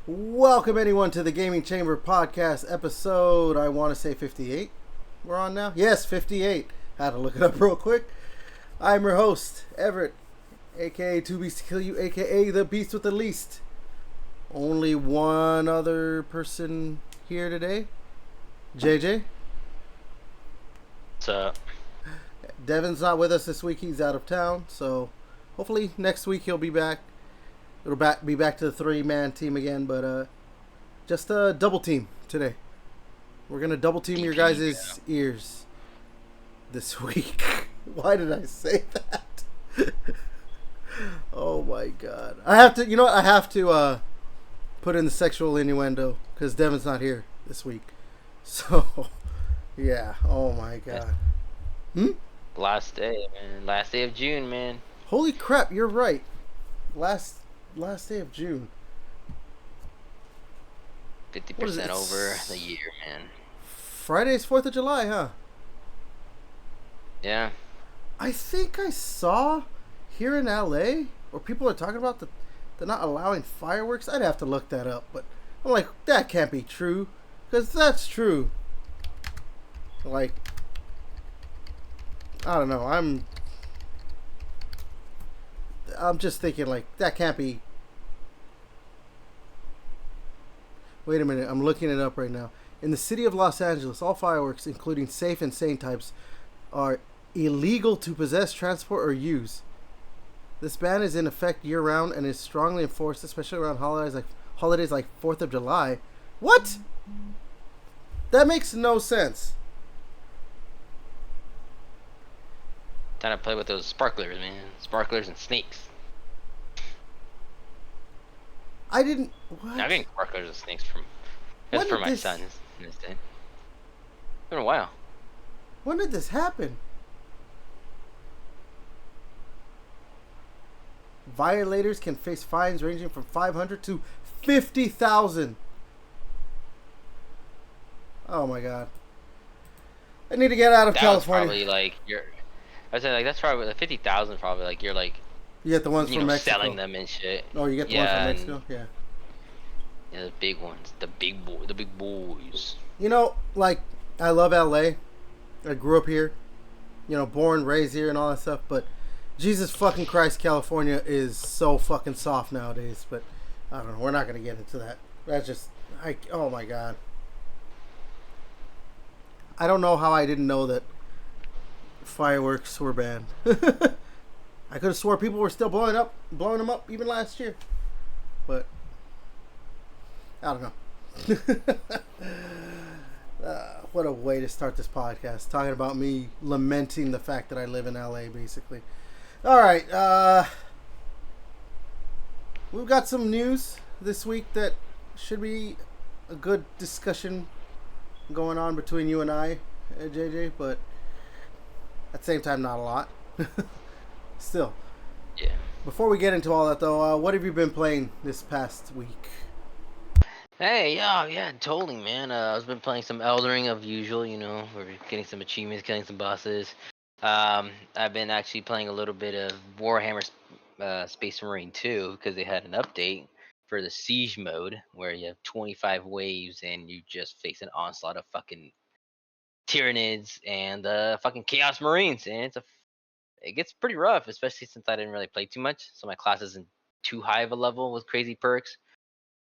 Welcome anyone to the Gaming Chamber Podcast episode, I want to say 58. We're on now? Yes, 58. Had to look it up real quick. I'm your host, Everett, aka Two Beasts to Kill You, aka the Beast with the Least. Only one other person here today. JJ. What's up? Devin's not with us this week. He's out of town, so hopefully next week he'll be back. It'll be back to the three-man team again, but just a double team today. We're gonna double team your guys' ears this week. Why did I say that? Oh my god! I have to. You know what? I have to put in the sexual innuendo because Devin's not here this week. So yeah. Oh my god. Last day, man. Last day of June, man. Holy crap! You're right. Last day of June. 50% over the year, man. Friday's 4th of July, huh? Yeah. I think I saw here in LA, or people are talking about they're not allowing fireworks. I'd have to look that up, but I'm like, that can't be true. Because that's true. Like, I don't know. I'm just thinking, like, that can't be. Wait a minute, I'm looking it up right now. In the city of Los Angeles, all fireworks, including safe and sane types, are illegal to possess, transport, or use. This ban is in effect year-round and is strongly enforced, especially around holidays like 4th of July. What? That makes no sense. Time to play with those sparklers, man. Sparklers and snakes. I didn't. What? I've been sparklers and snakes for my son in this day. It's been a while. When did this happen? Violators can face fines ranging from $500 to $50,000. Oh my god! I need to get out of California. Probably like I was saying, like, that's probably like 50,000. Probably like you're like. You get the ones from Mexico. Selling them and shit. Oh, you get the ones from Mexico? Yeah. Yeah, the big ones. The big boys. You know, like, I love LA. I grew up here. You know, born, raised here and all that stuff. But Jesus fucking Christ, California is so fucking soft nowadays. But I don't know. We're not going to get into that. That's just, oh my God. I don't know how I didn't know that fireworks were banned. I could have swore people were still blowing them up even last year. But I don't know. What a way to start this podcast. Talking about me lamenting the fact that I live in LA, basically. Alright, we've got some news this week that should be a good discussion going on between you and I, JJ, but at the same time, not a lot. Still. Yeah. Before we get into all that, though, what have you been playing this past week? Hey, yeah, totally, man. I've been playing some Elden Ring of usual, you know, we're getting some achievements, killing some bosses. I've been actually playing a little bit of Warhammer Space Marine 2 because they had an update for the Siege mode where you have 25 waves and you just face an onslaught of fucking Tyranids and fucking Chaos Marines, and it gets pretty rough, especially since I didn't really play too much, so my class isn't too high of a level with crazy perks,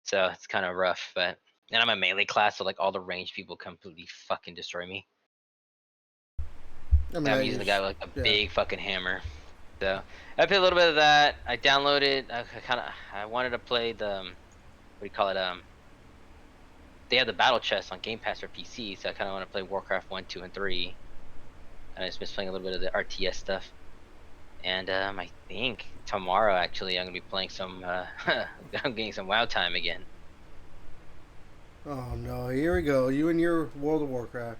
so it's kind of rough. And I'm a melee class, so like all the ranged people completely fucking destroy me. I'm using the guy with like a big fucking hammer. So I played a little bit of that. I downloaded. I wanted to play the what do you call it? They have the battle chest on Game Pass for PC, so I kind of want to play Warcraft 1, 2, and 3. And I just miss playing a little bit of the RTS stuff. And I think tomorrow, actually, I'm gonna be playing some. I'm getting some WoW time again. Oh no! Here we go. You and your World of Warcraft.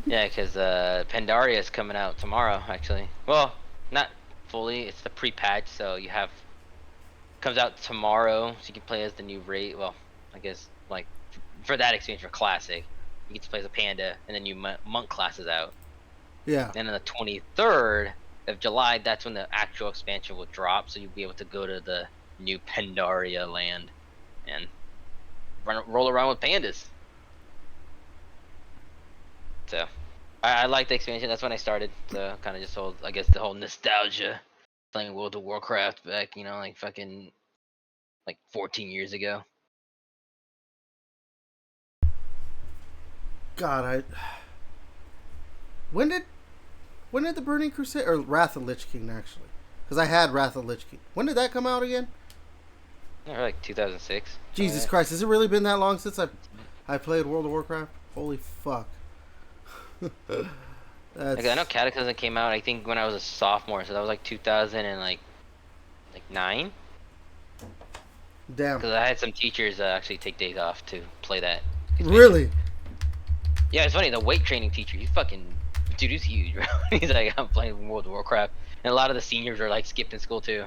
Yeah, because Pandaria is coming out tomorrow, actually. Well, not fully. It's the pre-patch, so you have comes out tomorrow, so you can play as the new raid. Well, I guess like for that experience for Classic, you get to play as a panda, and then new monk class is out. Yeah. And on the 23rd of July, that's when the actual expansion will drop, so you'll be able to go to the new Pandaria land and roll around with pandas. So I like the expansion. That's when I started the kind of just whole, I guess, the whole nostalgia playing World of Warcraft back, like fucking like 14 years ago. God, when did the Burning Crusade or Wrath of Lich King actually? Because I had Wrath of Lich King. When did that come out again? Like 2006. Jesus Christ, has it really been that long since I played World of Warcraft? Holy fuck. Like, I know Cataclysm came out, I think, when I was a sophomore, so that was like 2009. Damn. Because I had some teachers actually take days off to play that. Really? Yeah, it's funny. The weight training teacher, he's fucking, dude, he's huge, bro. He's like, I'm playing World of Warcraft, and a lot of the seniors are like skipped in school too.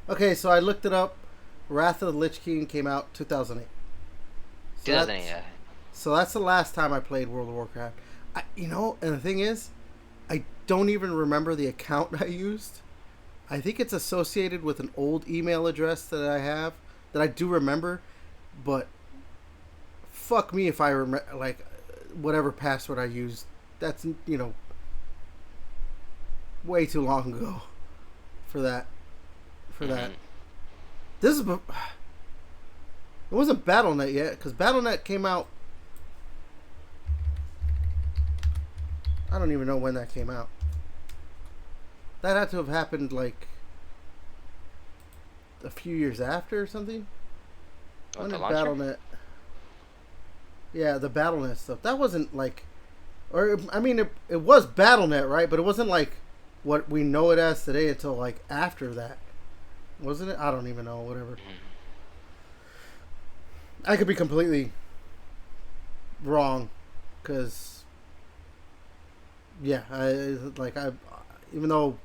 Okay, so I looked it up. Wrath of the Lich King came out 2008. 2008, yeah. So that's the last time I played World of Warcraft. And the thing is, I don't even remember the account I used. I think it's associated with an old email address that I have that I do remember, but fuck me if I remember, like, whatever password I used. That's, way too long ago for that. This is, it wasn't BattleNet yet, because BattleNet came out, I don't even know when that came out. That had to have happened like a few years after or something. When did BattleNet? Yeah, the BattleNet stuff. That wasn't like, or I mean, it was BattleNet, right? But it wasn't like what we know it as today until like after that, wasn't it? I don't even know. Whatever. I could be completely wrong, because. Yeah, even though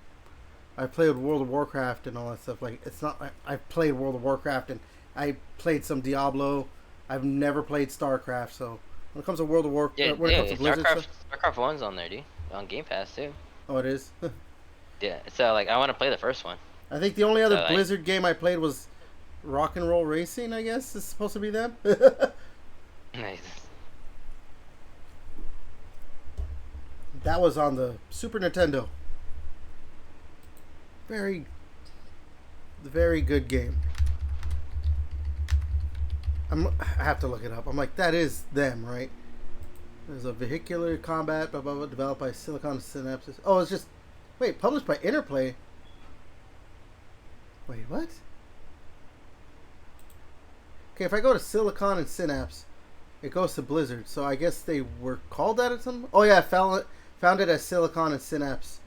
I played World of Warcraft and all that stuff, like, it's not like I played World of Warcraft and I played some Diablo. I've never played StarCraft, so when it comes to World of Warcraft, when it comes to Blizzard stuff, StarCraft 1's on there, dude, on Game Pass too. Oh, it is. Yeah, so like I want to play the first one. I think the only other Blizzard game I played was Rock and Roll Racing. I guess is supposed to be them. Nice. That was on the Super Nintendo. Very good game. I have to look it up. I'm like, that is them, right? There's a vehicular combat, blah, blah, blah, developed by Silicon Synapses. Oh, it's just... Wait, published by Interplay? Wait, what? Okay, if I go to Silicon and Synapse, it goes to Blizzard. So I guess they were called that or something? Oh, yeah, founded as Silicon and Synapse.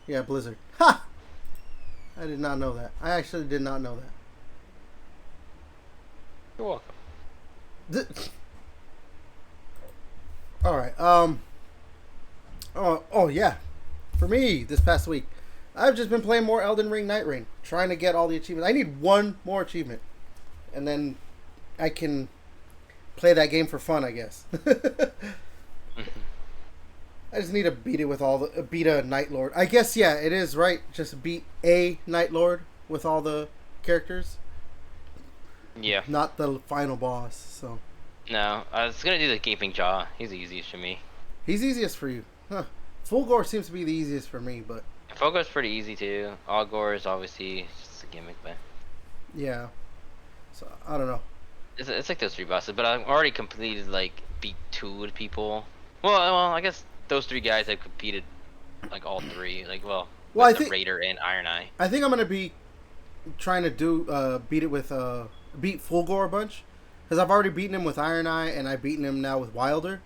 Yeah, Blizzard. Ha! I did not know that. I actually did not know that. You're welcome. All right. Oh yeah. For me, this past week, I've just been playing more Elden Ring Night Rain, trying to get all the achievements. I need one more achievement, and then I can play that game for fun, I guess. I just need to beat it with beat a Night Lord. I guess, yeah, it is right. Just beat a Night Lord with all the characters. Yeah. Not the final boss. So. No, I was gonna do the Gaping Jaw. He's the easiest for me. He's easiest for you, huh? Fulgore seems to be the easiest for me, but. Fulgore's pretty easy too. Algor is obviously just a gimmick, but. Yeah. So I don't know. It's like those three bosses, but I've already completed beat 2 people. Well, I guess those 3 guys have competed like all 3. I think Raider and Iron Eye. I think I'm gonna be trying to beat it with beat Fulgore a bunch, because I've already beaten him with Iron Eye and I've beaten him now with Wilder,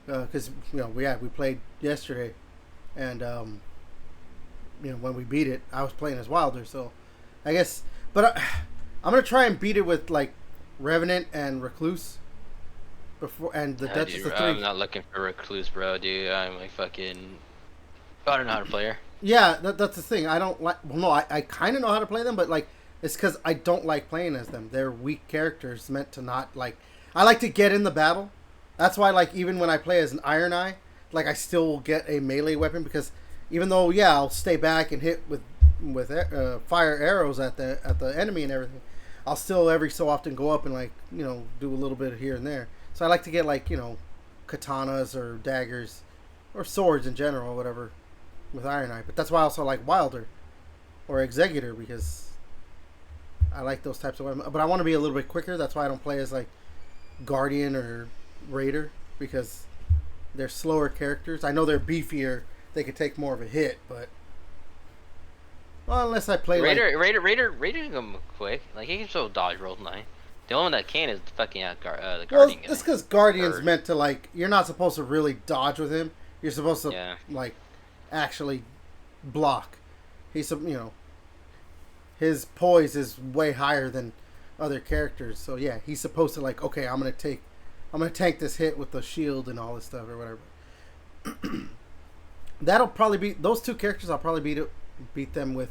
because we played yesterday, and when we beat it I was playing as Wilder, so I guess, but I'm gonna try and beat it with like Revenant and Recluse before, and the Duchess of 3. I'm not looking for Recluse, bro, dude. I'm like fucking. I don't know how to play her. Yeah, that's the thing. I don't like. Well, no, I kind of know how to play them, but like it's because I don't like playing as them. They're weak characters meant to not like. I like to get in the battle. That's why, like, even when I play as an Iron Eye, like I still will get a melee weapon, because even though I'll stay back and hit with fire arrows at the enemy and everything, I'll still every so often go up and like do a little bit here and there. So I like to get like katanas or daggers or swords in general, or whatever, with Iron Eye. But that's why I also like Wilder or Executor, because I like those types of weapons. But I want to be a little bit quicker. That's why I don't play as like Guardian or Raider, because they're slower characters. I know they're beefier. They could take more of a hit, but unless I play Raider can go quick. Like he can still dodge rolls 9. The only one that can is the fucking the Guardian guy. That's because Guardian's meant to like. You're not supposed to really dodge with him. You're supposed to like actually block. He's his poise is way higher than other characters. So yeah, he's supposed to like, okay, I'm gonna tank this hit with the shield and all this stuff or whatever. That'll probably be those two characters. I'll probably beat them with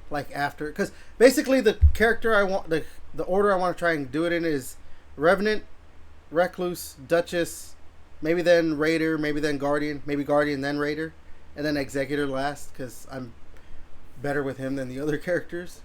like after, because basically the character I want, the order I want to try and do it in is Revenant, Recluse, Duchess, maybe then Raider, maybe then Guardian, maybe Guardian then Raider, and then Executor last, because I'm better with him than the other characters.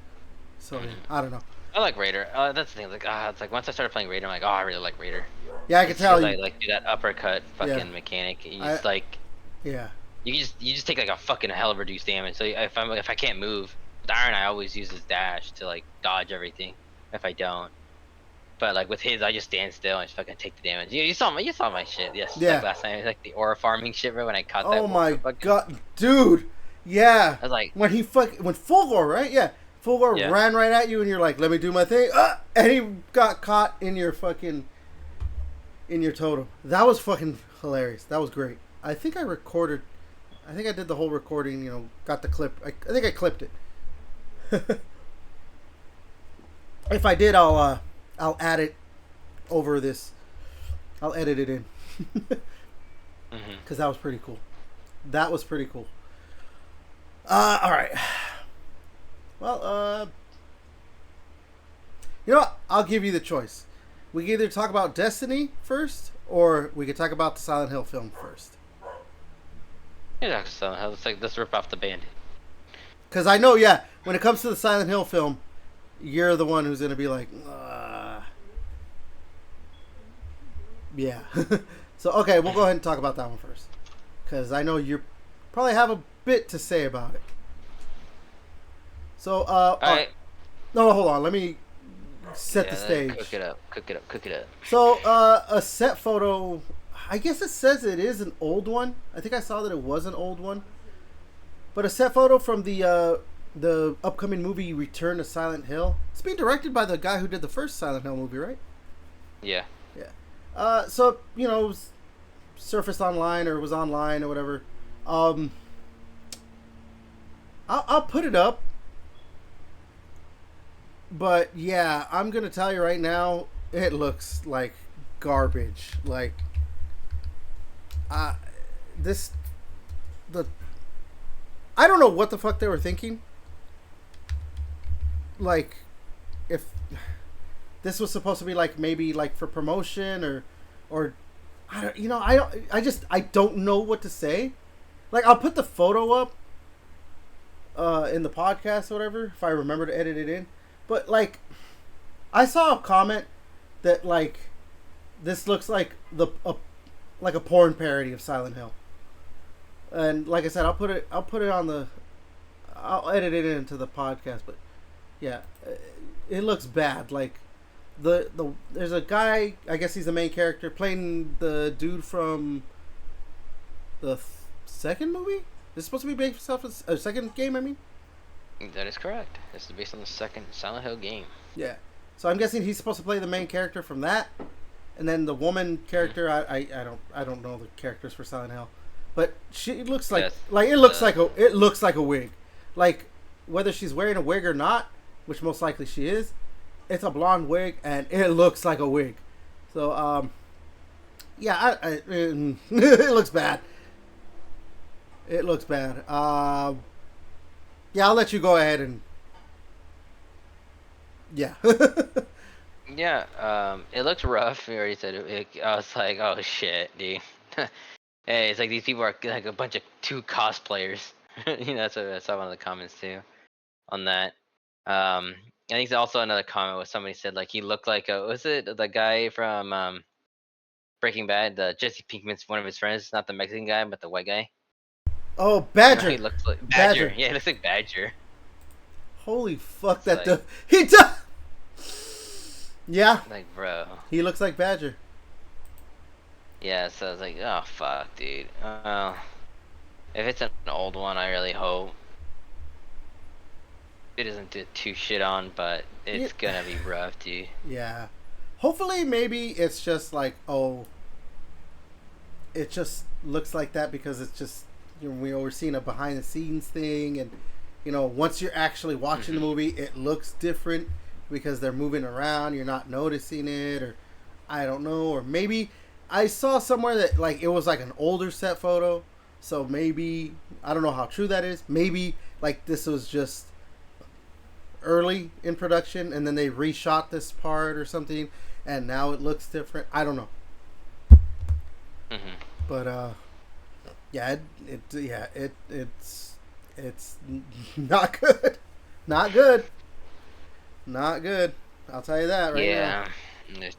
So I don't know. I like Raider. That's the thing. Like, it's like once I started playing Raider, I'm like, oh, I really like Raider. Yeah, I can tell you. I like do that uppercut fucking mechanic. You just like. Yeah. You just take like a fucking hell of reduced damage. So if I can't move, with Iron I always use his dash to like dodge everything. If I don't, but like with his, I just stand still and just fucking take the damage. You saw my shit. Yes. Yeah. Like last time, like the aura farming shit, bro. When I caught that. Oh my god, dude. Yeah. I was like, when Fulgor, right? Yeah. Fulgor ran right at you, and you're like, "Let me do my thing," and he got caught in your totem. That was fucking hilarious. That was great. I think I recorded. I think I did the whole recording. Got the clip. I think I clipped it. If I did, I'll add it over this. I'll edit it in. Because that was pretty cool. That was pretty cool. All right. Well, you know what? I'll give you the choice. We can either talk about Destiny first, or we could talk about the Silent Hill film first. Yeah, so let's rip off the Band-Aid. Because I know, when it comes to the Silent Hill film, you're the one who's going to be like, yeah. So, okay, we'll go ahead and talk about that one first. Because I know you probably have a bit to say about it. So, no, hold on. Let me set the stage. Cook it up. So, a set photo, I guess it says it is an old one. I think I saw that it was an old one. But a set photo from the upcoming movie Return to Silent Hill. It's being directed by the guy who did the first Silent Hill movie, right? Yeah. Yeah. So, it was surfaced online or was online or whatever. I'll put it up. But yeah, I'm gonna tell you right now, it looks like garbage. Like, I don't know what the fuck they were thinking. Like, if this was supposed to be like maybe like for promotion or I don't know what to say. Like, I'll put the photo up in the podcast or whatever if I remember to edit it in. But like, I saw a comment that like this looks like like a porn parody of Silent Hill. And like I said, I'll put it on I'll edit it into the podcast. But yeah, it looks bad. Like there's a guy, I guess he's the main character, playing the dude from the second movie. This is supposed to be based off a second game, I mean. That is correct. This is based on the second Silent Hill game. Yeah. So I'm guessing he's supposed to play the main character from that, and then the woman character. I don't know the characters for Silent Hill, but she looks like it looks like a wig, like whether she's wearing a wig or not, which most likely she is. It's a blonde wig, and it looks like a wig. So yeah, it looks bad. It looks bad. Yeah, I'll let you go ahead and. Yeah. Yeah, it looks rough. You already said it. I was like, oh shit, dude. Hey, it's like these people are like a bunch of two cosplayers. That's what I saw one of the comments too, on that. I think also another comment was somebody said like he looked like was it the guy from Breaking Bad, Jesse Pinkman's one of his friends, not the Mexican guy, but the white guy. Oh, You know, he Badger. looks like Badger. Badger. Yeah, he looks like Badger. Holy fuck, It's that like, does. He does. Yeah, like, bro. he looks like Badger. Yeah, so I was like, oh fuck, dude. If it's an old one, I really hope it isn't too shit on, but Yeah. it's gonna be rough, dude. Yeah. Hopefully, maybe it's just like, oh, it just looks like that because it's just, you know, we're seeing a behind the scenes thing, and you know, once you're actually watching the movie, it looks different because they're moving around. You're not noticing it, or I don't know, or maybe I saw somewhere that like it was like an older set photo, so maybe I don't know how true that is. Maybe like this was just early in production and then they reshot this part or something, and now it looks different. I don't know. Mm-hmm. But yeah, it's not good, not good, not good. I'll tell you that right Yeah. It's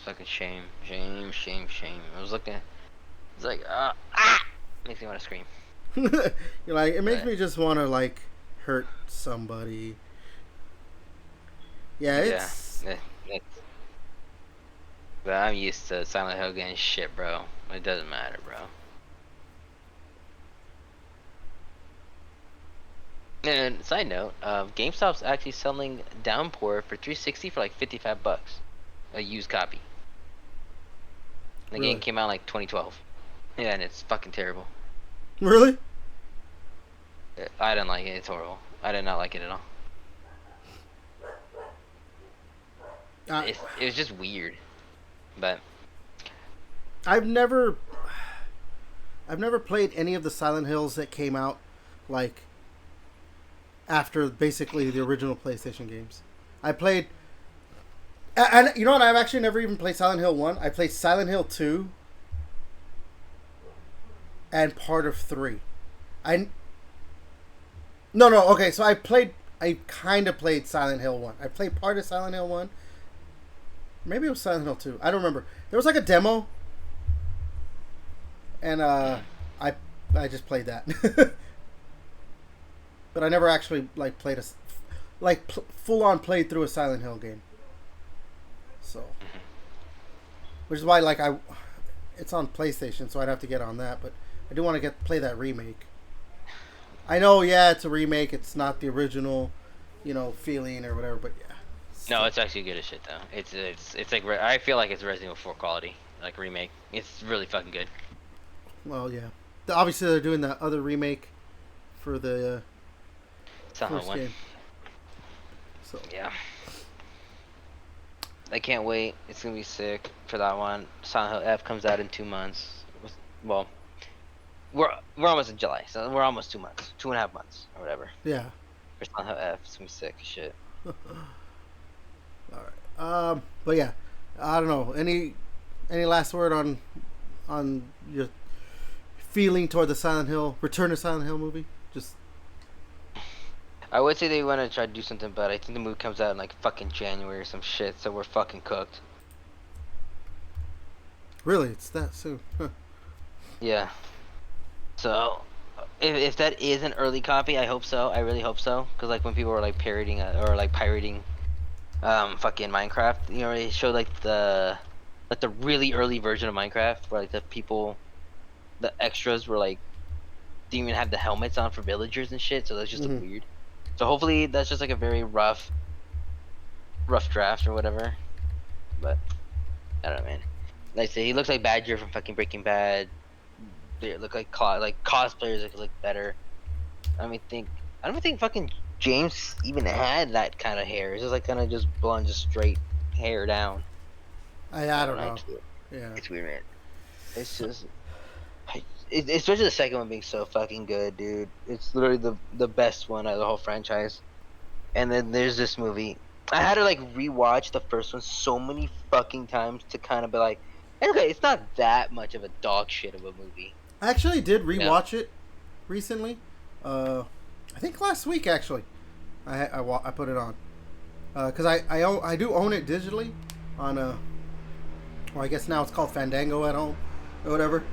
fucking shame. I was looking. It's like, makes me want to scream. now. You're like, it makes But, me just want to like hurt somebody. Yeah, it's but I'm used to Silent Hill getting shit, bro. It doesn't matter, bro. And side note, GameStop's actually selling Downpour for 360 for like $55, a used copy. The Really? game came out in like 2012. Yeah, and it's fucking terrible. really. I didn't like it. It's horrible. I did not like it at all. It was just weird. But I've never played any of the Silent Hills that came out like after basically the original PlayStation games. I played, and you know what? I've actually never even played Silent Hill 1. I played Silent Hill 2 and part of 3. No, okay, so I kind of played Silent Hill 1. I played part of Silent Hill 1. Maybe it was Silent Hill 2. I don't remember. There was like a demo, and I just played that. But I never actually like played full on played through a Silent Hill game. So, which is why like it's on PlayStation, so I'd have to get on that. But I do want to play that remake. I know, yeah, it's a remake. It's not the original, you know, feeling or whatever. But yeah. no, it's actually good as shit though. It's like I feel like it's Resident Evil 4 quality, like remake. It's really fucking good. Well, yeah. Obviously, they're doing that other remake for the Silent first one. game. So Yeah. I can't wait. It's gonna be sick for that one. Silent Hill F comes out in 2 months. Well, we're almost in July, so we're almost 2 months, 2.5 months or whatever. yeah. For Silent Hill F, it's gonna be sick as shit. All right. But yeah, I don't know. Any last word on your feeling toward the Return to Silent Hill movie? Just I would say they want to try to do something, but I think the movie comes out in like fucking January or some shit, so we're fucking cooked. really, it's that soon. Huh. Yeah. So, if that is an early copy, I hope so. I really hope so, because like when people were like parroting or like pirating, fucking Minecraft, you know, they showed like the really early version of Minecraft where like the extras were like didn't even have the helmets on for villagers and shit, so that's just look weird. So hopefully that's just like a very rough draft or whatever. But I don't know, man. Like I say, he looks like Badger from fucking Breaking Bad. They look like cosplayers that look better. I don't even think fucking James even had that kind of hair. It's just like kind of just blonde, just straight hair down. I don't know. Yeah. It's weird, man. It's just, especially the second one being so fucking good, dude. It's literally the best one out of the whole franchise. And then there's this movie. I had to like rewatch the first one so many fucking times to kind of be like, okay, it's not that much of a dog shit of a movie. I actually did rewatch it recently. I think last week actually. I put it on. because I do own it digitally on well, I guess now it's called Fandango at home or whatever.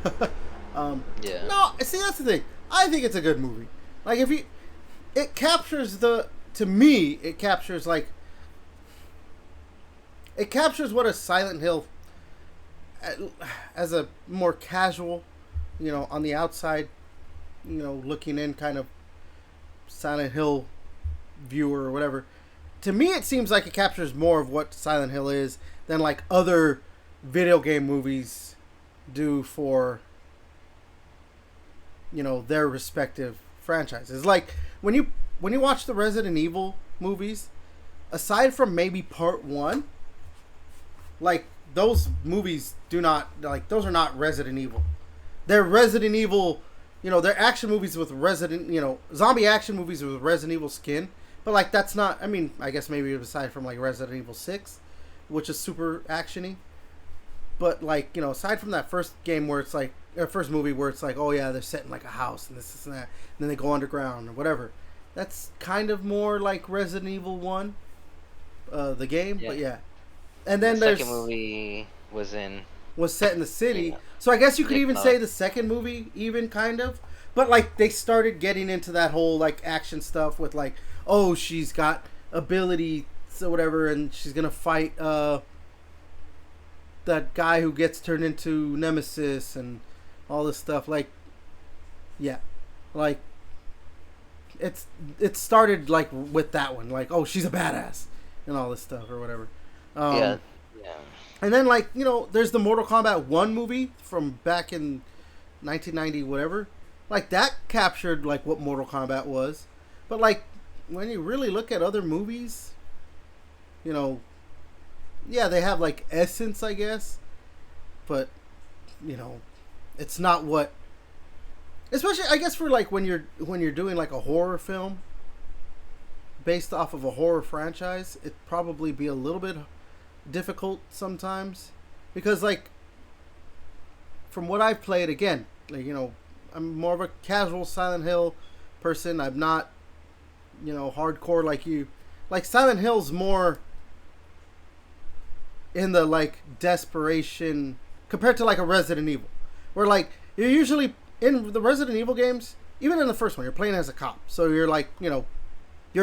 Yeah. No, see, that's the thing. I think it's a good movie. Like, it captures to me, it captures what a Silent Hill, as a more casual, on the outside, looking in kind of Silent Hill viewer or whatever. To me, it seems like it captures more of what Silent Hill is than like other video game movies do for, their respective franchises. Like when you watch the Resident Evil movies, aside from maybe part 1, like those movies those are not Resident Evil. They're Resident Evil, they're action movies with zombie action movies with Resident Evil skin. But like that's not, I mean, I guess maybe aside from like Resident Evil 6, which is super actiony. But like, aside from that first game where it's like, first movie where it's like, oh yeah, they're set in like a house and this and that, and then they go underground or whatever. That's kind of more like Resident Evil 1, the game. Yeah. But yeah. And then the second movie was set in the city. Yeah. So I guess you could even say the second movie even kind of. But like they started getting into that whole like action stuff with like, oh, she's got ability or whatever, and she's gonna fight that guy who gets turned into Nemesis and all this stuff. Like, yeah, like it started like with that one, like, oh, she's a badass and all this stuff or whatever. Yeah. And then like there's the Mortal Kombat 1 movie from back in 1990 whatever. Like that captured like what Mortal Kombat was, but like when you really look at other movies, yeah, they have like essence, I guess, but it's not what. Especially, I guess, for like when you're doing like a horror film based off of a horror franchise, it'd probably be a little bit difficult sometimes, because like from what I've played, again, like I'm more of a casual Silent Hill person. I'm not hardcore like you. Like Silent Hill's more in the like desperation compared to like a Resident Evil, where like you're usually in the Resident Evil games, even in the first one, you're playing as a cop, so you're like you're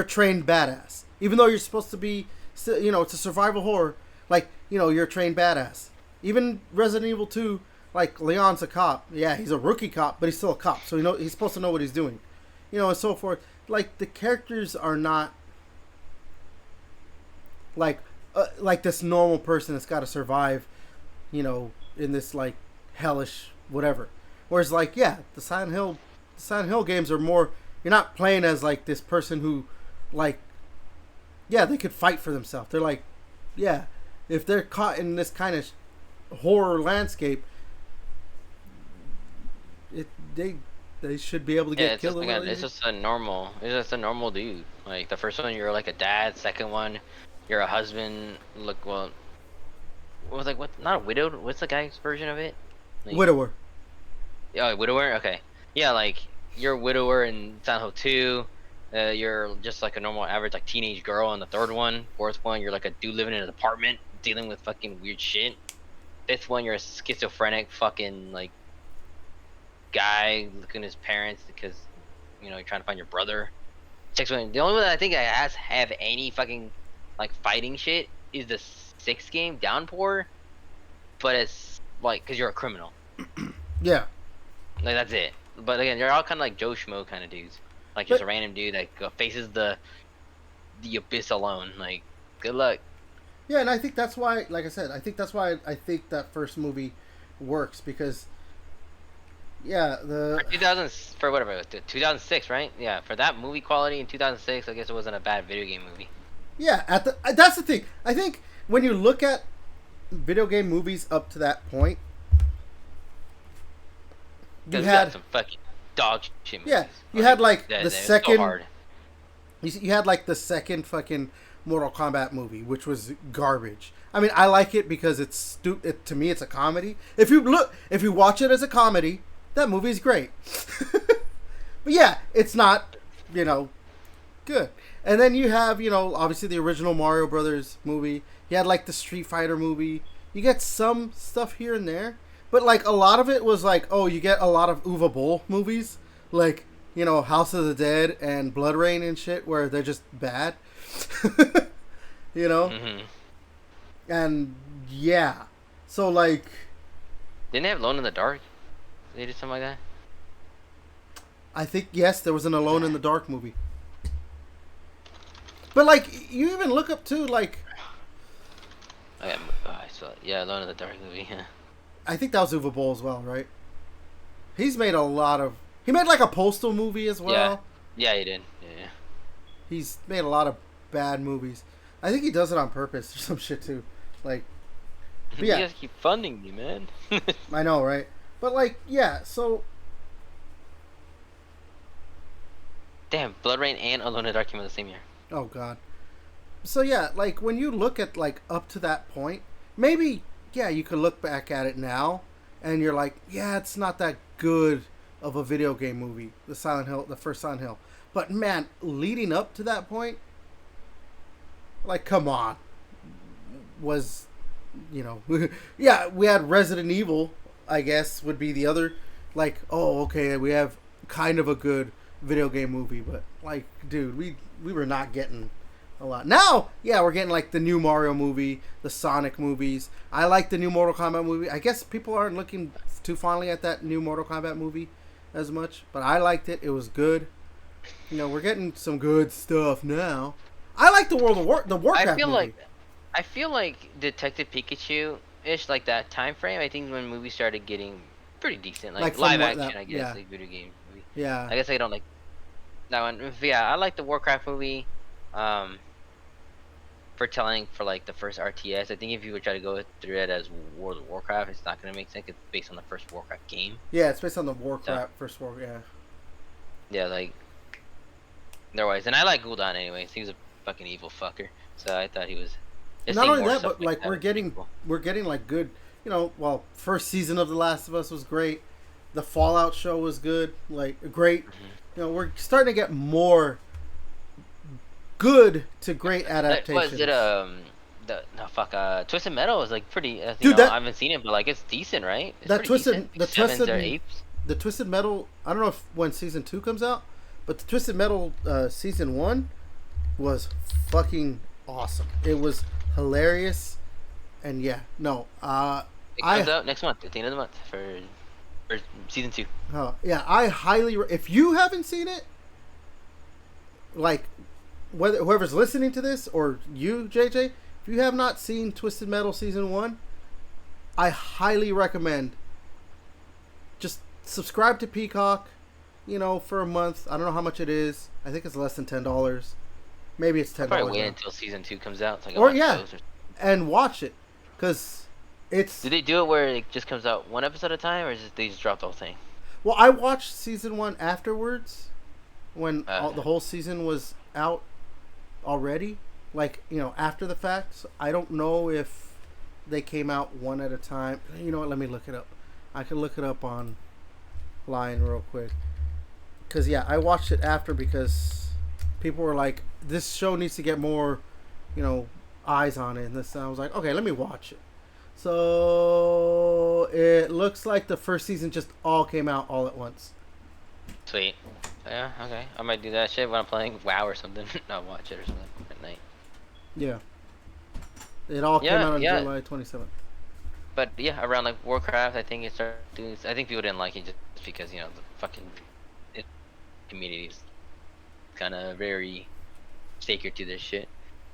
a trained badass, even though you're supposed to be it's a survival horror. Like, you're a trained badass. Even Resident Evil 2, like, Leon's a cop. Yeah, he's a rookie cop, but he's still a cop. So, he's supposed to know what he's doing. And so forth. Like, the characters are not like this normal person that's got to survive, in this, like, hellish whatever. Whereas, like, yeah, the Silent Hill games are more, you're not playing as, like, this person who, like, yeah, they could fight for themselves. They're like, yeah, if they're caught in this kind of horror landscape, they should be able to get killed. It's just a normal dude. Like the first one, you're like a dad. Second one, you're a husband. Look, well, what was like what? Not a widowed. What's the guy's version of it? Like, widower. Yeah, widower. Okay, yeah, like you're a widower in Silent Hill 2. You're just like a normal average like teenage girl in the third one. Fourth one, you're like a dude living in an apartment dealing with fucking weird shit. Fifth one, you're a schizophrenic fucking like guy looking at his parents because you're trying to find your brother. Sixth one, the only one that I think I have any fucking like fighting shit is the sixth game, Downpour, but it's like because you're a criminal. Yeah, like that's it. But again, you're all kind of like Joe Schmo kind of dudes. Like just a random dude that faces the abyss alone. Like, good luck. Yeah, and I think that's why, like I said, I think that first movie works because, yeah, for 2006, right? Yeah, for that movie quality in 2006, I guess it wasn't a bad video game movie. Yeah, that's the thing. I think when you look at video game movies up to that point, you had some fucking dog shit movies. Yeah, you had like the second. So hard. You had like the second fucking Mortal Kombat movie, which was garbage. I mean, I like it because it's stupid. To me, it's a comedy. If you watch it as a comedy, that movie's great. But yeah, it's not, good. And then you have, obviously the original Mario Brothers movie. You had like the Street Fighter movie. You get some stuff here and there, but like a lot of it was like, oh, you get a lot of Uwe Boll movies, like House of the Dead and Blood Rain and shit, where they're just bad. Mm-hmm. And yeah, so like, didn't they have Alone in the Dark? They did something like that. I think yes, there was an Alone in the Dark movie. But like, you even look up too, like. I saw it. Yeah, Alone in the Dark movie. Yeah. I think that was Uwe Boll as well, right? He's made a lot of. He made like a Postal movie as well. Yeah, he did. Yeah. He's made a lot of bad movies. I think he does it on purpose or some shit too. Like, You guys keep funding me, man. I know, right? But like, yeah. So, damn, Blood Rain and Alone in the Dark came out the same year. oh god. So yeah, like when you look at like up to that point, maybe you could look back at it now, and you're like, yeah, it's not that good of a video game movie, the first Silent Hill. But man, leading up to that point, like, come on, was, yeah, we had Resident Evil, I guess, would be the other, like, oh, okay, we have kind of a good video game movie, but like, dude, we were not getting a lot. Now, yeah, we're getting like the new Mario movie, the Sonic movies. I like the new Mortal Kombat movie. I guess people aren't looking too fondly at that new Mortal Kombat movie as much, but I liked it. It was good. We're getting some good stuff now. I like the Warcraft movie. I feel like Detective Pikachu ish, like that time frame. I think when movies started getting pretty decent, like live action. I guess like video game movie. Yeah. I guess I don't like that one. Yeah, I like the Warcraft movie. For like the first RTS, I think if you would try to go through it as World of Warcraft, it's not gonna make sense. It's based on the first Warcraft game. Yeah, it's based on the first Warcraft. Yeah. Yeah, like. Otherwise, and I like Gul'dan anyways. He was a fucking evil fucker. So I thought he was. Not only that, but like we're getting like good. First season of The Last of Us was great. The Fallout show was good, like great. Mm-hmm. We're starting to get more good to great adaptations. Was it Twisted Metal was like pretty. Dude, I haven't seen it, but like it's decent, right? It's the Twisted Metal. I don't know when season 2 comes out, but the Twisted Metal season 1 was fucking awesome. It was hilarious, and yeah, no. It comes out next month, at the end of the month for season 2. Yeah, I highly. If you haven't seen it, like, whether whoever's listening to this or you, JJ, if you have not seen Twisted Metal season 1, I highly recommend. Just subscribe to Peacock, for a month. I don't know how much it is. I think it's less than $10. Maybe it's $10. I'll probably wait until season 2 comes out. So and watch it, because it's. Do they do it where it just comes out one episode at a time, or is they just drop the whole thing? Well, I watched season 1 afterwards, when the whole season was out already, like, after the fact. So I don't know if they came out one at a time. You know what? Let me look it up. I can look it up online real quick. Because, yeah, I watched it after because people were like, this show needs to get more, eyes on it. And I was like, okay, let me watch it. So it looks like the first season just all came out all at once. Sweet. Yeah, okay. I might do that shit when I'm playing WoW or something. I'll watch it or something at night. Yeah. It all came out on July 27th. But yeah, around like Warcraft, I think it started doing. I think people didn't like it just because the fucking community is kind of very sacred to this shit.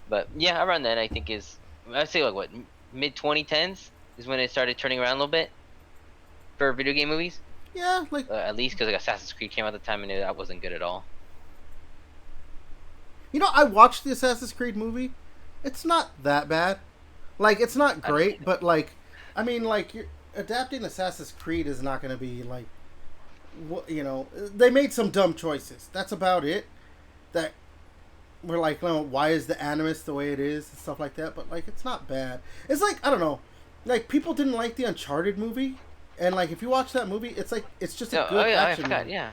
But yeah, around then I think I'd say like what, mid 2010s is when it started turning around a little bit for video game movies. Yeah, like at least because like Assassin's Creed came out at the time and that wasn't good at all. I watched the Assassin's Creed movie. It's not that bad. Like, it's not great, but like, I mean, like, you're adapting Assassin's Creed is not going to be like, they made some dumb choices. That's about it. That we're like, why is the Animus the way it is and stuff like that? But like, it's not bad. It's like, I don't know, like people didn't like the Uncharted movie, and like if you watch that movie, it's like it's just a good action movie. Yeah.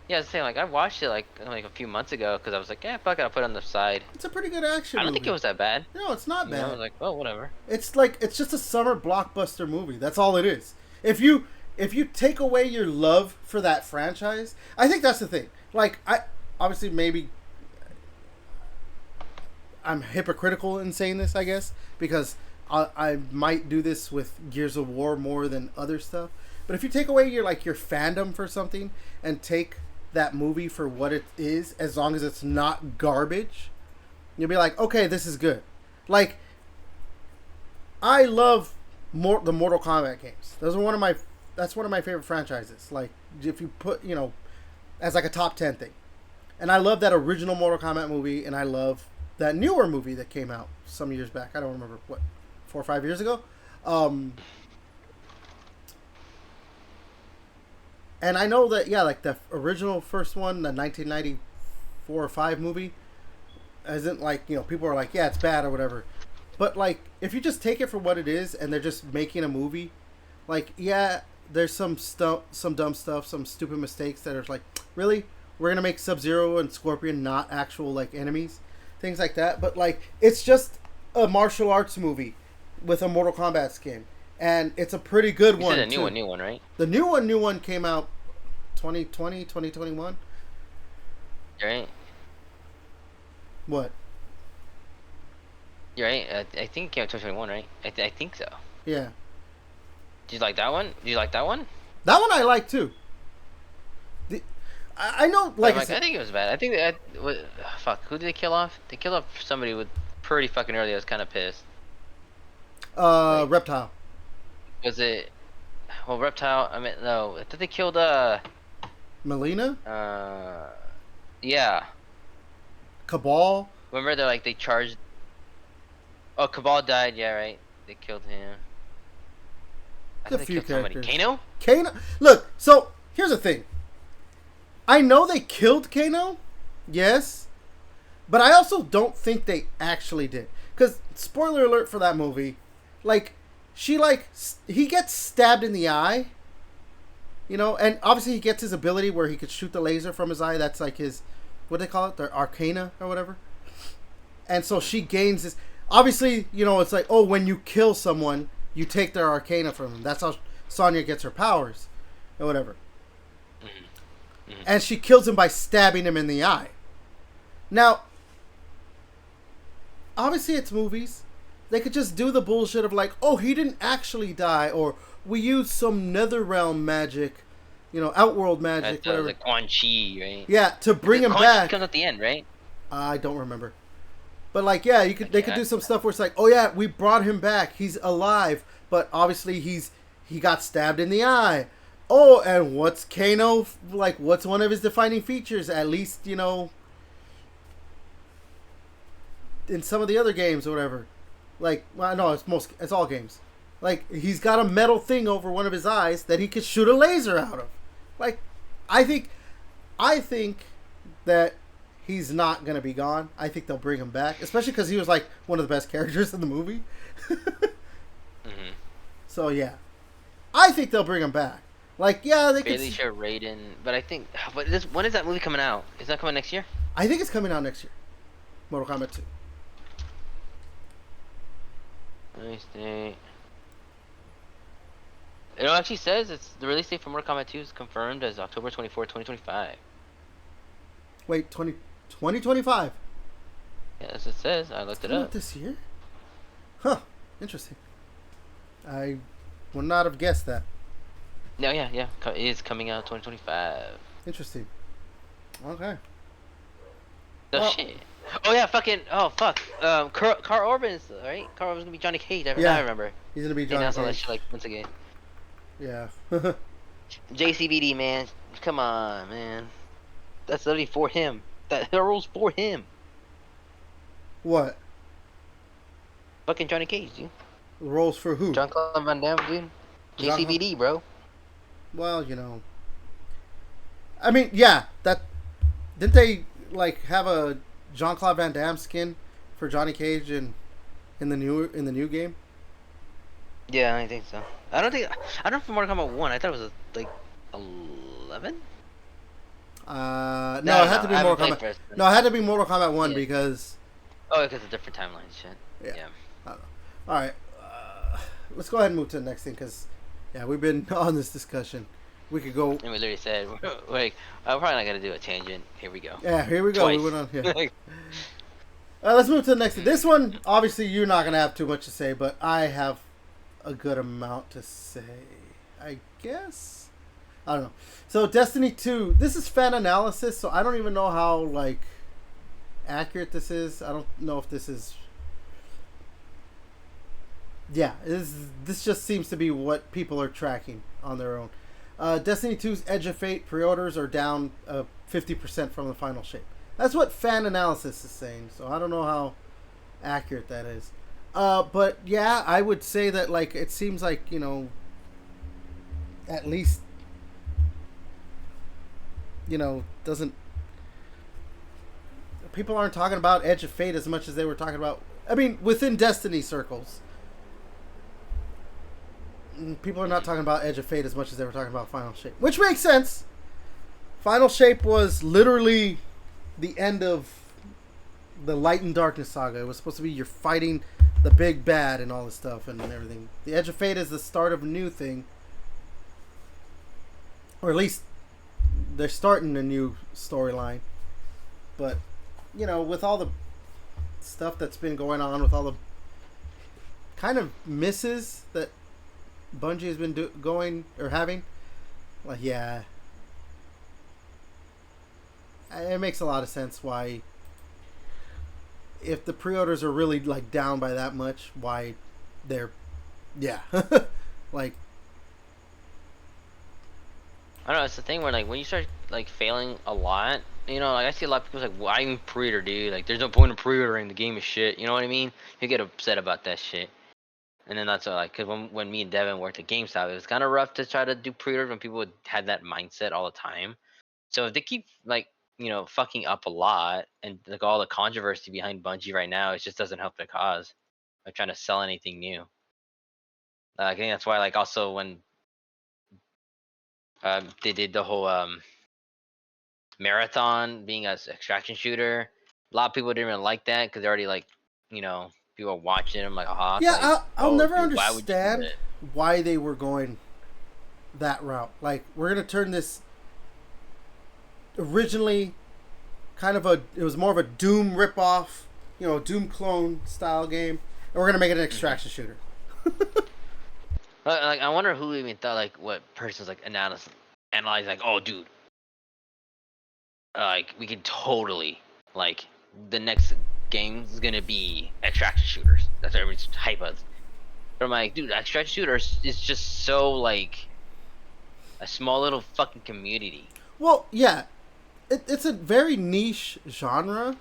Yeah, I was saying, like, I watched it like a few months ago because I was like, yeah, fuck it, I'll put it on the side. It's a pretty good action I don't movie. think it was that bad. No, it's not You know, I bad. was like, well, whatever. It's just a summer blockbuster movie. That's all it is. If you take away your love for that franchise, I think that's the thing. Like, I obviously maybe I'm hypocritical in saying this, I guess, because I might do this with Gears of War more than other stuff. But if you take away your fandom for something and take that movie for what it is, as long as it's not garbage, you'll be like, okay, this is good. Like, I love the Mortal Kombat games. Those are that's one of my favorite franchises. Like, if you put, as like a top 10 thing. And I love that original Mortal Kombat movie, and I love that newer movie that came out some years back. I don't remember, 4 or 5 years ago. And I know that, yeah, like the original first one, the 1994 or 5 movie, isn't like, people are like, yeah, it's bad or whatever. But, like, if you just take it for what it is and they're just making a movie, like, yeah, there's some dumb stuff, some stupid mistakes that are like, really? We're going to make Sub-Zero and Scorpion not actual, like, enemies? Things like that. But, like, it's just a martial arts movie with a Mortal Kombat skin. And it's a pretty good one, You said a new one, right? The new one came out 2020, 2021. Right? What? You're right. I think it came out 2021, right? I think so. Yeah. Did you like that one? Do you like that one? That one I like, too. I know, like I think it was bad. I think fuck, who did they kill off? They killed off somebody with pretty fucking early. I was kind of pissed. Reptile. Was it? Well, Reptile. I mean, no. I thought they killed Melina? Yeah. Cabal? Remember they charged. Oh, Cabal died. Yeah, right. They killed him. I thought A they few killed somebody. characters. Kano? Look, so here's the thing. I know they killed Kano, yes, but I also don't think they actually did. Because, spoiler alert for that movie, he gets stabbed in the eye, and obviously he gets his ability where he could shoot the laser from his eye. That's like his, what do they call it? Their arcana or whatever. And so she gains this. Obviously, it's like, oh, when you kill someone, you take their arcana from them. That's how Sonya gets her powers or whatever. And she kills him by stabbing him in the eye. Now, obviously it's movies. They could just do the bullshit of like, oh, he didn't actually die, or we used some netherrealm magic, outworld magic, That's whatever. like Quan Chi, right? Yeah, to bring him Quan back. Chi comes at the end, right? I don't remember. But like, yeah, they could do some stuff where it's like, oh yeah, we brought him back. He's alive, but obviously he got stabbed in the eye. Oh, and what's Kano, like, what's one of his defining features? At least, in some of the other games or whatever. Like, well, no, it's all games. Like, he's got a metal thing over one of his eyes that he could shoot a laser out of. Like, I think that he's not going to be gone. I think they'll bring him back, especially because he was, like, one of the best characters in the movie. So, yeah. I think they'll bring him back. Like, yeah, they could... Bailey showed Raiden, but I think... when is that movie coming out? Is that coming next year? I think it's coming out next year. Mortal Kombat 2. Nice day. It actually says the release date for Mortal Kombat 2 is confirmed as October 24, 2025. Wait, 2025? Yeah, that's what it says. I looked it up. This year? Huh. Interesting. I would not have guessed that. No, yeah. It is coming out 2025. Interesting. Okay. Shit. Oh, yeah, fucking... Oh, fuck. Carl Urban's, right? Carl Urban's gonna be Johnny Cage. I remember. He's gonna be Johnny Cage. All that Cage. shit, like, once again. Yeah. JCVD, man. Come on, man. That's literally for him. That rule's for him. What? Fucking Johnny Cage, dude. Roles for who? Jean-Claude Van Damme, dude. JCVD, bro. Well, I mean, yeah, didn't they like have a Jean-Claude Van Damme skin for Johnny Cage in the new game? Yeah, I think so. I don't know for Mortal Kombat 1. I thought it was like 11. No, it had to be I haven't Mortal played Kombat. first. No, it had to be Mortal Kombat 1 Yeah. because... Oh, because of different timelines, shit. Yeah. Yeah. I don't know. All right. Let's go ahead and move to the next thing because, yeah, we've been on this discussion. We could go... And we literally said, like, I'm probably not going to do a tangent. Here we go. Yeah, here we go. Twice. We went on here. Let's move to the next thing. This one, obviously, you're not going to have too much to say, but I have a good amount to say. I guess? I don't know. So, Destiny 2. This is fan analysis, so I don't even know how, like, accurate this is. I don't know if this is... Yeah, this just seems to be what people are tracking on their own. Destiny 2's Edge of Fate pre-orders are down 50% from the final shape. That's what fan analysis is saying, so I don't know how accurate that is. But yeah, I would say that, like, it seems like, you know, at least, you know, doesn't... People aren't talking about Edge of Fate as much as they were talking about... I mean, within Destiny circles. People are not talking about Edge of Fate as much as they were talking about Final Shape. Which makes sense. Final Shape was literally the end of the Light and Darkness saga. It was supposed to be you're fighting the big bad and all this stuff and everything. The Edge of Fate is the start of a new thing. Or at least they're starting a new storyline. But, you know, with all the stuff that's been going on, with all the kind of misses that Bungie has been having, like, yeah, it makes a lot of sense why, if the pre-orders are really, like, down by that much, why they're, yeah, like, I don't know, it's the thing where, like, when you start, like, failing a lot, you know, like, I see a lot of people like, why even pre-order, dude? Like, there's no point in pre-ordering, the game is shit, you know what I mean? You get upset about that shit. And then that's like, because when me and Devin worked at GameStop, it was kind of rough to try to do pre-orders when people had that mindset all the time. So if they keep, like, you know, fucking up a lot, and like all the controversy behind Bungie right now, it just doesn't help their cause by trying to sell anything new. I think that's why, like, also when they did the whole Marathon being an extraction shooter, a lot of people didn't really like that because they're already, like, you know, people are watching them like a hawk. yeah, like, I'll never dude, understand why they were going that route. Like, we're gonna turn this originally kind of it was more of a Doom ripoff, you know, Doom clone style game, and we're gonna make it an extraction shooter. Like, I wonder who even thought, like, what person's like analyze like, oh, dude, like, we could totally, like, the next game is gonna be extraction shooters. That's what everybody's hype of. But I'm like, dude, extraction shooters is just so, like, a small little fucking community. Well, yeah, it's a very niche genre,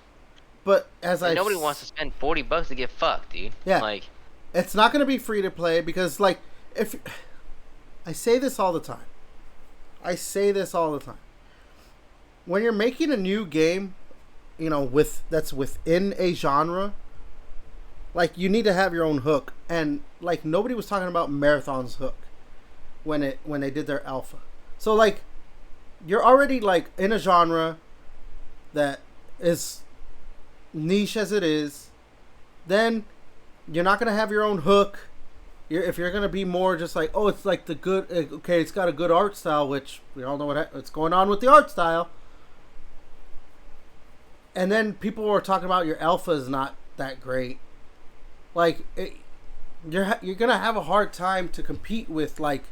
but nobody wants to spend $40 to get fucked, dude. Yeah, like, it's not gonna be free to play because, like, if I say this all the time, when you're making a new game, you know, that's within a genre, like, you need to have your own hook, and, like, nobody was talking about Marathon's hook when they did their alpha. So, like, you're already, like, in a genre that is niche as it is, then you're not gonna have your own hook. If you're gonna be more just like, oh, it's like it's got a good art style, which we all know what's going on with the art style. And then people were talking about your alpha is not that great. Like, you're gonna have a hard time to compete with, like,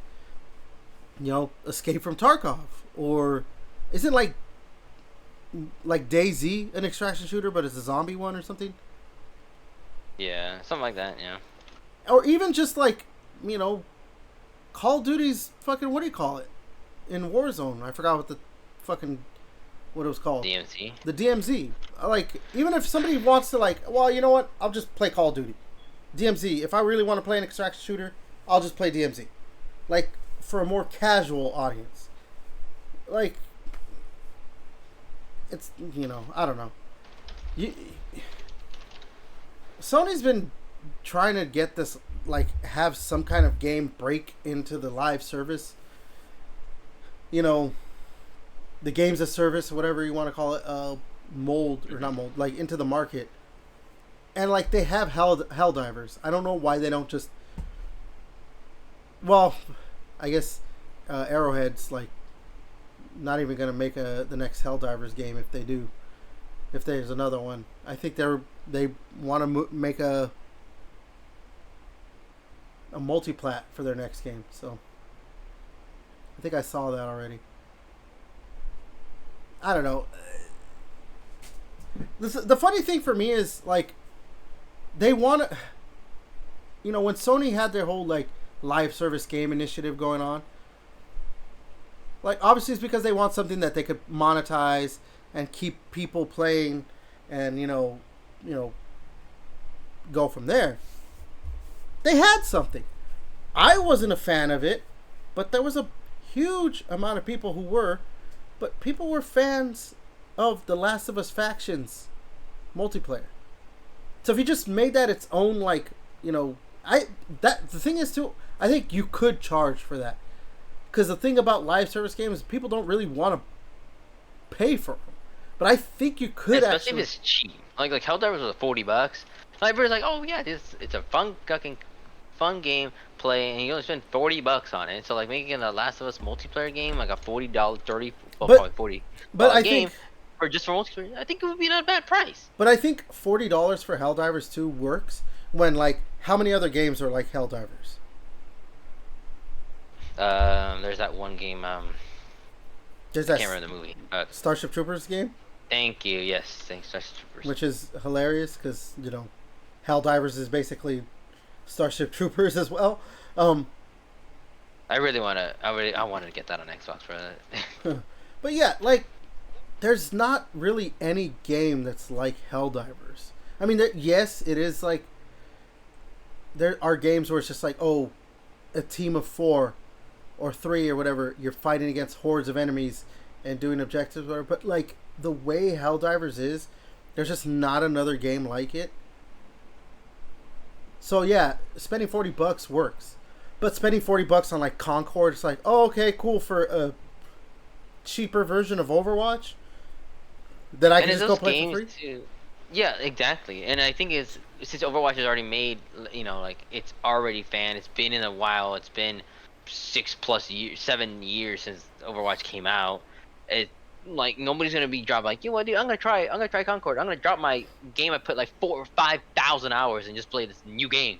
you know, Escape from Tarkov, or is it like DayZ, an extraction shooter, but it's a zombie one or something? yeah, something like that, yeah. Or even just, like, you know, Call of Duty's fucking, what do you call it? In Warzone. I forgot what it was called. DMZ. The DMZ. Like, even if somebody wants to, like, well, you know what? I'll just play Call of Duty. DMZ. If I really want to play an extraction shooter, I'll just play DMZ. Like, for a more casual audience. Like, it's, you know, I don't know. Sony's been trying to get this, like, have some kind of game break into the live service. You know, the games of service, whatever you want to call it, mold or not mold, like into the market, and like they have Helldivers. I don't know why they don't just. Well, I guess Arrowhead's like not even gonna make the next Helldivers game if they do. If there's another one, I think they want to make a multi-plat for their next game. So I think I saw that already. I don't know. The funny thing for me is like they want to, when Sony had their whole like live service game initiative going on, like obviously it's because they want something that they could monetize and keep people playing, and go from there. They had something. I wasn't a fan of it, but there was a huge amount of people who were. But people were fans of the Last of Us Factions multiplayer. So if you just made that its own, like, the thing is too, I think you could charge for that. Because the thing about live service games is people don't really want to pay for them. But I think you could especially if it's cheap. Like Helldivers was $40. Like everybody's like, oh yeah, it's a fun game play, and you only spend $40 on it. So like making a Last of Us multiplayer game like a $40, probably $40. But I game think for multiplayer, I think it would be not a bad price. But I think $40 for Helldivers 2 works when like how many other games are like Helldivers? There's that one game. There's I that can't remember the movie. Starship Troopers game. Thank you. Yes, thanks, Starship Troopers. Which is hilarious because Helldivers is basically Starship Troopers as well. I really want to. I wanted to get that on Xbox for that. But yeah, like, there's not really any game that's like Helldivers. I mean, yes, it is like there are games where it's just like, oh, a team of 4 or 3 or whatever, you're fighting against hordes of enemies and doing objectives, or whatever. But like the way Helldivers is, there's just not another game like it. So yeah, spending $40 works, but spending $40 on like Concord, it's like, oh, okay, cool, for a cheaper version of Overwatch that I can just go play for free. Too, yeah, exactly. And I think since Overwatch is already made, like it's already fan. It's been in a while. It's been 7 years since Overwatch came out. It like nobody's gonna be dropped like, you know what, dude, I'm gonna try Concord. I'm gonna drop my game I put like 4,000 or 5,000 hours and just play this new game.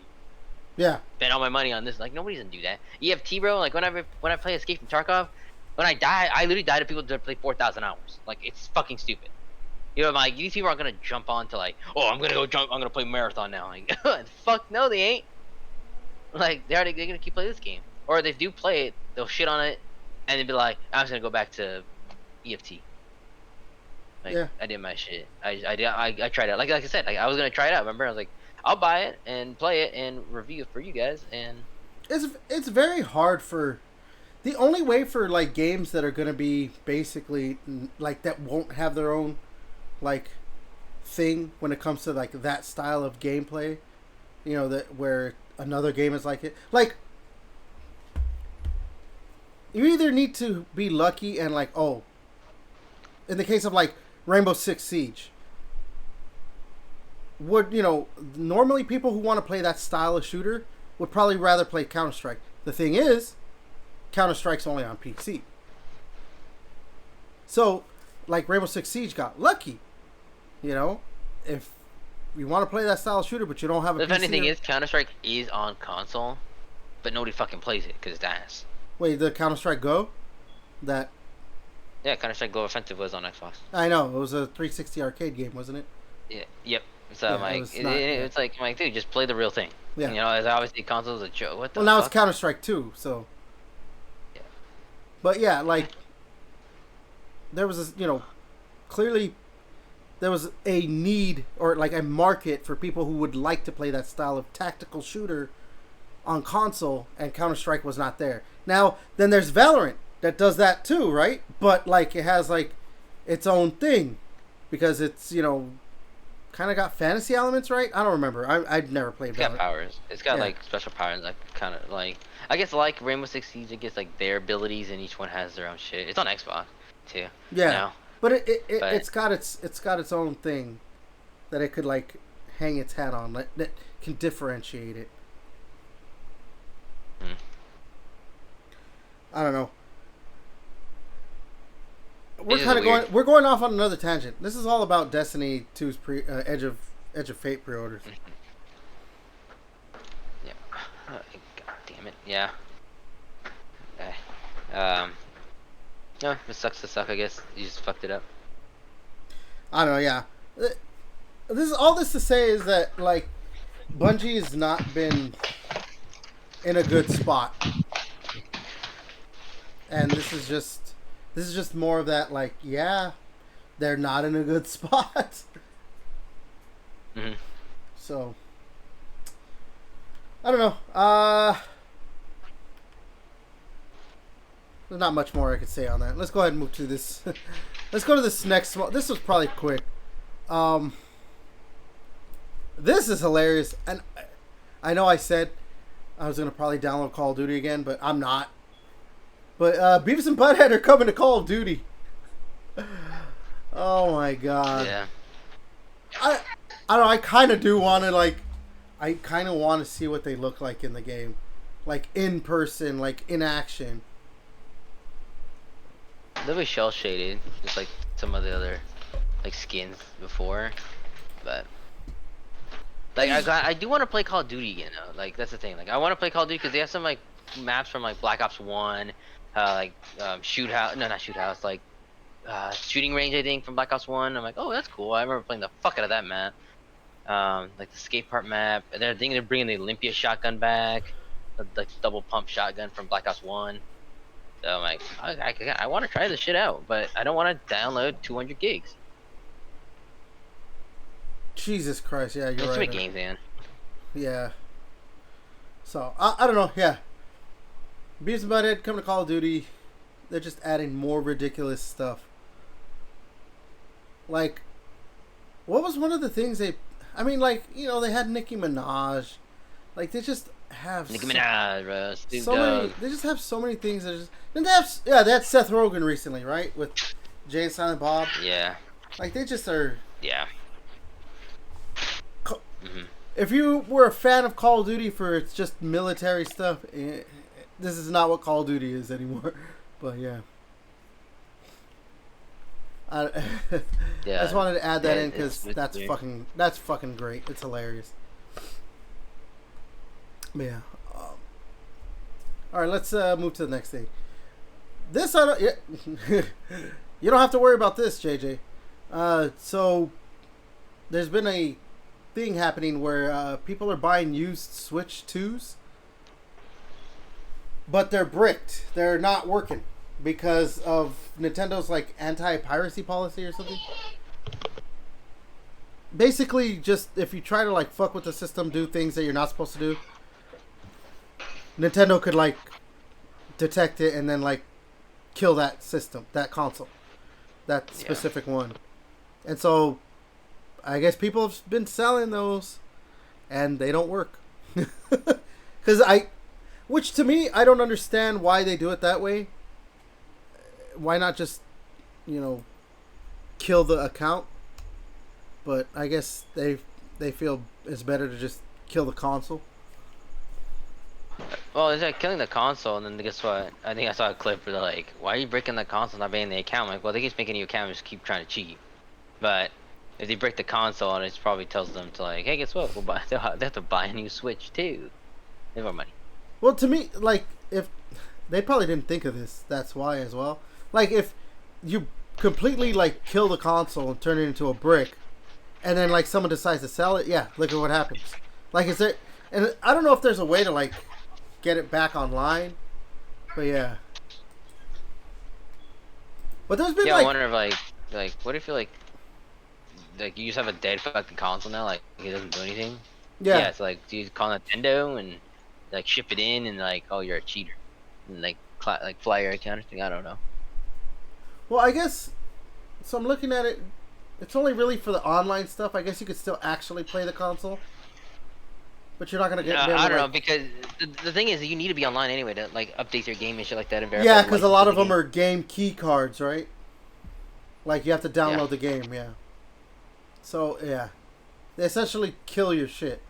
Yeah. Spend all my money on this. Like nobody's gonna do that. EFT, bro. Like when I play Escape from Tarkov, when I die, I literally die to people that play 4,000 hours. Like it's fucking stupid. Like these people aren't gonna jump on to like, oh, I'm gonna play Marathon now. Like, fuck no, they ain't. Like they're gonna keep playing this game, or if they do play it, they'll shit on it, and they'll be like, I'm just gonna go back to EFT. Like, yeah. I did my shit. I tried it. Like I said, I was gonna try it out. Remember, I was like, I'll buy it and play it and review it for you guys. And it's very hard for. The only way for like games that are gonna be basically like that won't have their own like thing when it comes to like that style of gameplay, that where another game is like it. Like you either need to be lucky and like, oh, in the case of like Rainbow Six Siege, would normally people who want to play that style of shooter would probably rather play Counter-Strike. The thing is, Counter-Strike's only on PC. So, like Rainbow Six Siege got lucky. If you want to play that style of shooter, but you don't have a PC. The funny thing is, Counter-Strike is on console, but nobody fucking plays it because it's ass. Wait, the Counter-Strike Go? Yeah, Counter-Strike Global Offensive was on Xbox. I know. It was a 360 arcade game, wasn't it? Yeah. Yep. So it's like, dude, just play the real thing. Yeah. As obviously console's a joke. What the Well, now fuck? it's Counter-Strike 2, so. Yeah. But yeah, like, there was this, clearly there was a need or like a market for people who would like to play that style of tactical shooter on console, and Counter-Strike was not there. Now, then there's Valorant that does that too, right? But like it has like its own thing because it's, kind of got fantasy elements, right? I don't remember. I've never played Valorant. It's got powers. It's got like special powers, like kind of like, I guess like Rainbow Six Siege, it gets like their abilities and each one has their own shit. It's on Xbox. too. Yeah, You know? but it's got its own thing that it could like hang its hat on, like, that can differentiate it. Mm. I don't know. We're going off on another tangent. This is all about Destiny 2's Edge of Fate pre-orders. Yeah. God damn it. Yeah. No, it sucks to suck. I guess you just fucked it up. I don't know. Yeah. This is all this to say is that like Bungie has not been in a good spot, and this is just more of that. Like, yeah, they're not in a good spot. Mm-hmm. So I don't know. There's not much more I could say on that. Let's go ahead and move to this. Let's go to this next one. This was probably quick. This is hilarious, and I know I said I was gonna probably download Call of Duty again, but I'm not. But Beavis and Butthead are coming to Call of Duty. Oh my god. Yeah. I don't know. I kind of do want to like. I kind of want to see what they look like in the game, like in person, like in action. They'll be shell shaded, just like some of the other like skins before, but like I do want to play Call of Duty again though. Like that's the thing. Like I want to play Call of Duty because they have some like maps from like Black Ops 1, shoot house. No, not shoot house. Like shooting range. I think from Black Ops 1. I'm like, oh, that's cool. I remember playing the fuck out of that map. Like the skate park map. And they're thinking of bringing the Olympia shotgun back, the double pump shotgun from Black Ops 1. So I'm like, I want to try this shit out, but I don't want to download 200 gigs. Jesus Christ, yeah, you're right. Ultimate games, man. Yeah. So, I don't know, yeah. Beavis and Butthead coming to Call of Duty. They're just adding more ridiculous stuff. Like, what was one of the things they... I mean, like, you know, they had Nicki Minaj. Like, they just have... Nicki Minaj, bro. So many... They just have so many things that just... And they have... Yeah, they had Seth Rogen recently, right? With Jay and Silent Bob. Yeah. Like, they just are... Yeah. Mm-hmm. If you were a fan of Call of Duty for its just military stuff, this is not what Call of Duty is anymore. But yeah. I just wanted to add that in because that's fucking great. It's hilarious. But yeah. All right, let's move to the next thing. This I don't. Yeah, you don't have to worry about this, JJ. So there's been a thing happening where people are buying used Switch 2s, but they're bricked. They're not working because of Nintendo's like anti-piracy policy or something. Basically, just if you try to like fuck with the system, do things that you're not supposed to do, Nintendo could like detect it and then like kill that system, that console, that specific one. And so I guess people have been selling those and they don't work. Which to me, I don't understand why they do it that way. Why not just, you know, kill the account? But I guess they feel it's better to just kill the console. Well, it's like killing the console, and then guess what? I think I saw a clip where they're like, "Why are you breaking the console, not banning the account?" I'm like, well, they keep making a new account and just keep trying to cheat. But if they break the console, and it probably tells them to like, "Hey, guess what? We'll buy." They have to buy a new Switch too. They have more money. Well, to me, like if they probably didn't think of this, that's why as well. Like if you completely like kill the console and turn it into a brick, and then like someone decides to sell it, yeah, look at what happens. Like is there? And I don't know if there's a way to like get it back online, but yeah. But there's been I wonder if like what if you like you just have a dead fucking console now, like it doesn't do anything. Yeah, it's like do you call Nintendo and like ship it in and like, oh, you're a cheater, and like fly your account or thing. I don't know. Well, I guess so. I'm looking at it. It's only really for the online stuff. I guess you could still actually play the console, but you're not gonna get. I don't know because the thing is that you need to be online anyway to like update your game and shit like that and verify. Yeah, because a lot of them are game key cards, right? Like, you have to download the game, yeah. So, yeah. They essentially kill your shit.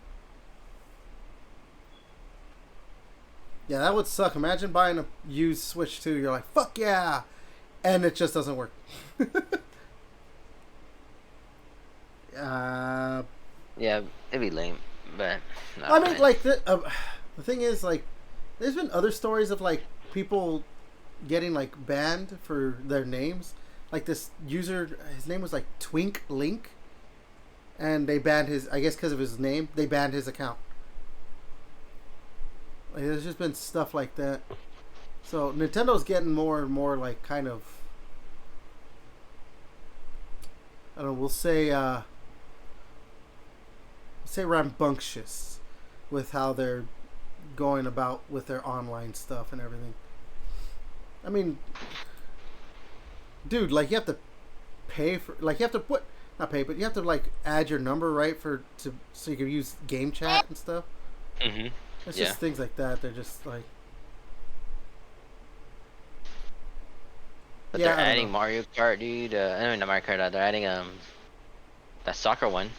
Yeah, that would suck. Imagine buying a used Switch 2. You're like, fuck yeah! And it just doesn't work. Yeah, it'd be lame, but... I mean, like, the thing is, like, there's been other stories of, like, people getting, like, banned for their names. Like, this user, his name was, like, Twink Link. And they banned his, I guess because of his name, they banned his account. Like, there's just been stuff like that. So, Nintendo's getting more and more, like, kind of... I don't know, we'll say rambunctious with how they're going about with their online stuff and everything. I mean, dude, like, you have to pay for, like, you have to put, not pay, but you have to, like, add your number, right, so you can use game chat and stuff. Mm-hmm. It's just things like that. They're just like, but they're adding Mario Kart, dude. I mean, not Mario Kart. They're adding that soccer one,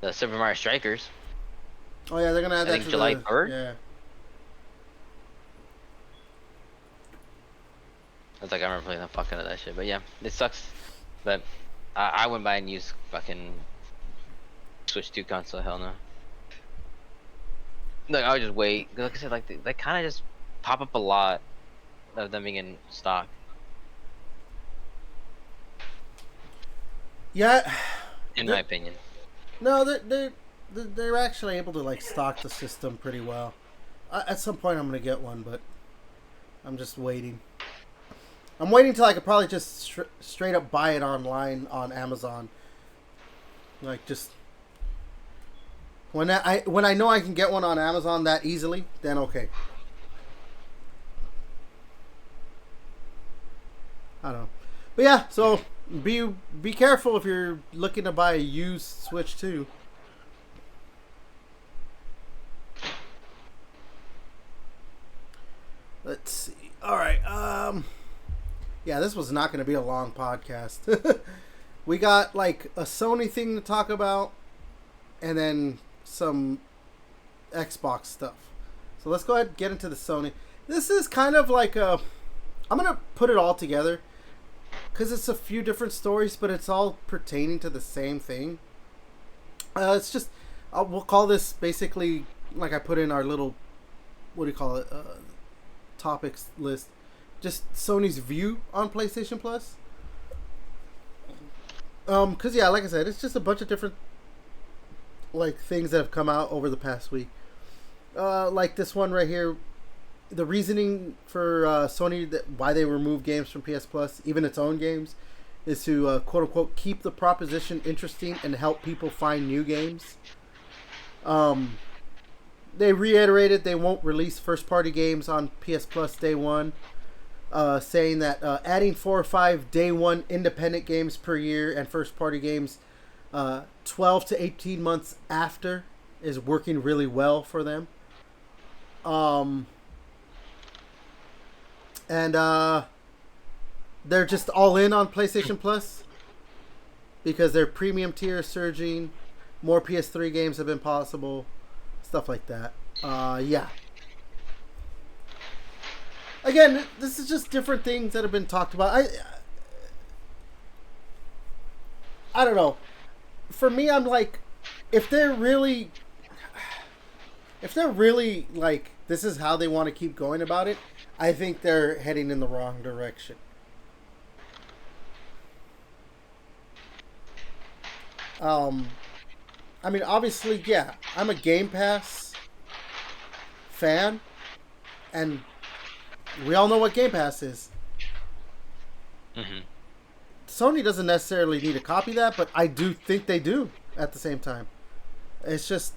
the Super Mario Strikers. Oh yeah, they're gonna add that to July 3rd. Yeah. I was like, I remember playing the fuck out of that shit. But yeah, it sucks. But I wouldn't buy and use fucking Switch 2 console. Hell no. Like, I would just wait. Like I said, like they kind of just pop up a lot of them being in stock. Yeah. In my opinion. No, they're actually able to, like, stock the system pretty well. At some point, I'm gonna get one, but I'm just waiting. I'm waiting till I could probably just straight up buy it online on Amazon. Like, just when I know I can get one on Amazon that easily, then okay. I don't know, but yeah. So be careful if you're looking to buy a used Switch 2. Let's see. All right. Yeah, this was not going to be a long podcast. We got, like, a Sony thing to talk about, and then some Xbox stuff. So let's go ahead and get into the Sony. This is kind of like a... I'm going to put it all together, because it's a few different stories, but it's all pertaining to the same thing. It's just... we'll call this basically, like I put in our little... What do you call it? Topics list. Just Sony's view on PlayStation Plus. Cause yeah, like I said, it's just a bunch of different, like, things that have come out over the past week. Like this one right here, the reasoning for Sony why they remove games from PS Plus, even its own games, is to quote unquote keep the proposition interesting and help people find new games. They reiterated they won't release first party games on PS Plus day one. Saying that adding 4 or 5 day one independent games per year and first party games 12 to 18 months after is working really well for them. And they're just all in on PlayStation Plus because their premium tier is surging. More PS3 games have been possible. Stuff like that. Yeah. Again, this is just different things that have been talked about. I don't know. For me, I'm like, if they're really like, this is how they want to keep going about it, I think they're heading in the wrong direction. I mean, obviously, yeah, I'm a Game Pass fan, and we all know what Game Pass is. Mm-hmm. Sony doesn't necessarily need to copy that, but I do think they do at the same time. It's just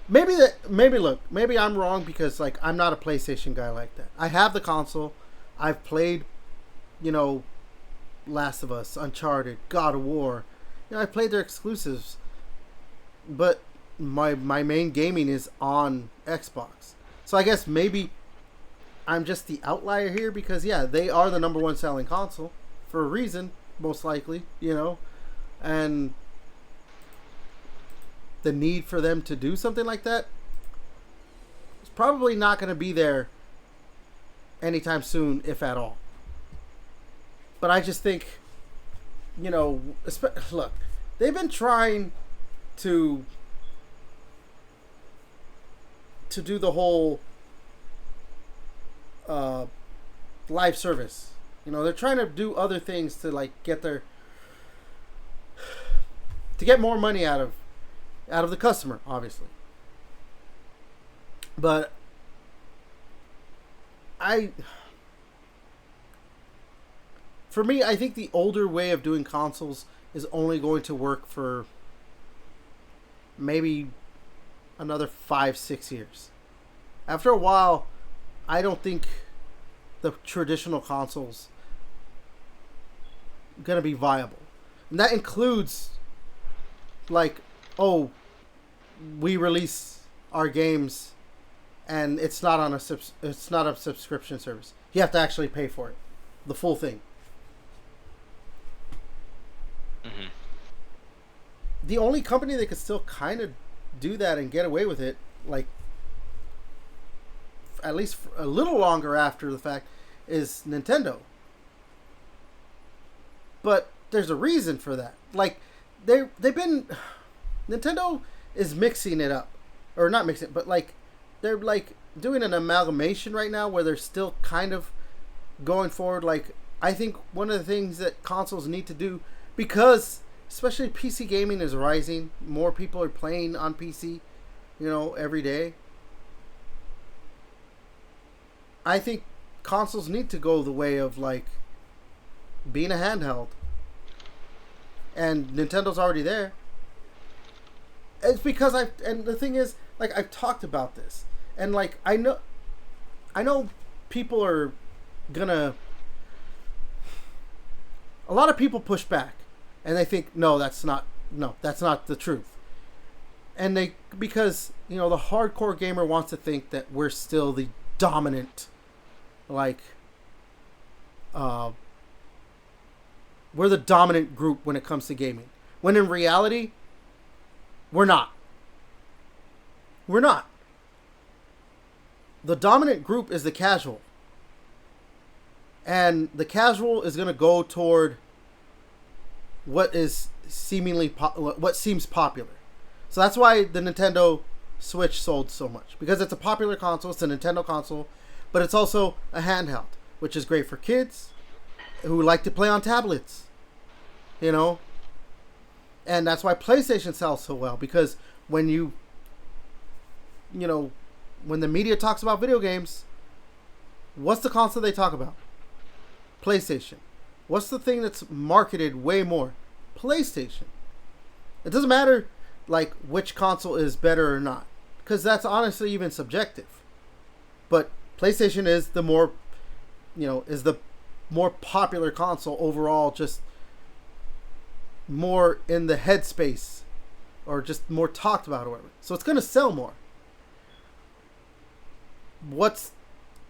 maybe I'm wrong because, like, I'm not a PlayStation guy like that. I have the console. I've played, Last of Us, Uncharted, God of War. I played their exclusives, but my main gaming is on Xbox. So I guess maybe I'm just the outlier here because yeah, they are the number one selling console for a reason, most likely, and the need for them to do something like that is probably not going to be there anytime soon, if at all. But I just think, look, they've been trying to do the whole live service. They're trying to do other things to like get more money out of the customer, obviously. But for me, I think the older way of doing consoles is only going to work for maybe another 5-6 years. After a while, I don't think the traditional consoles gonna be viable, and that includes like, oh, we release our games and it's not a subscription service. You have to actually pay for it, the full thing. Mm-hmm. The only company that could still kind of do that and get away with it, like at least a little longer after the fact, is Nintendo. But there's a reason for that. Like they've been, Nintendo is mixing it up, or not mixing it, but like they're like doing an amalgamation right now where they're still kind of going forward. Like I think one of the things that consoles need to do, because especially PC gaming is rising, more people are playing on PC, every day. I think consoles need to go the way of like being a handheld, and Nintendo's already there. It's because and the thing is, like, I've talked about this, and like I know people are gonna, a lot of people push back, and they think that's not the truth, and because the hardcore gamer wants to think that we're still the dominant, like we're the dominant group when it comes to gaming, when in reality we're not. The dominant group is the casual, and the casual is going to go toward what is what seems popular. So that's why the Nintendo Switch sold so much, because it's a popular console. It's a Nintendo console, but it's also a handheld, which is great for kids who like to play on tablets, and that's why PlayStation sells so well, because when when the media talks about video games, what's the console they talk about? PlayStation. What's the thing that's marketed way more? PlayStation. It doesn't matter like which console is better or not, because that's honestly even subjective. But PlayStation is the more popular console overall, just more in the headspace, or just more talked about or whatever. So it's going to sell more. What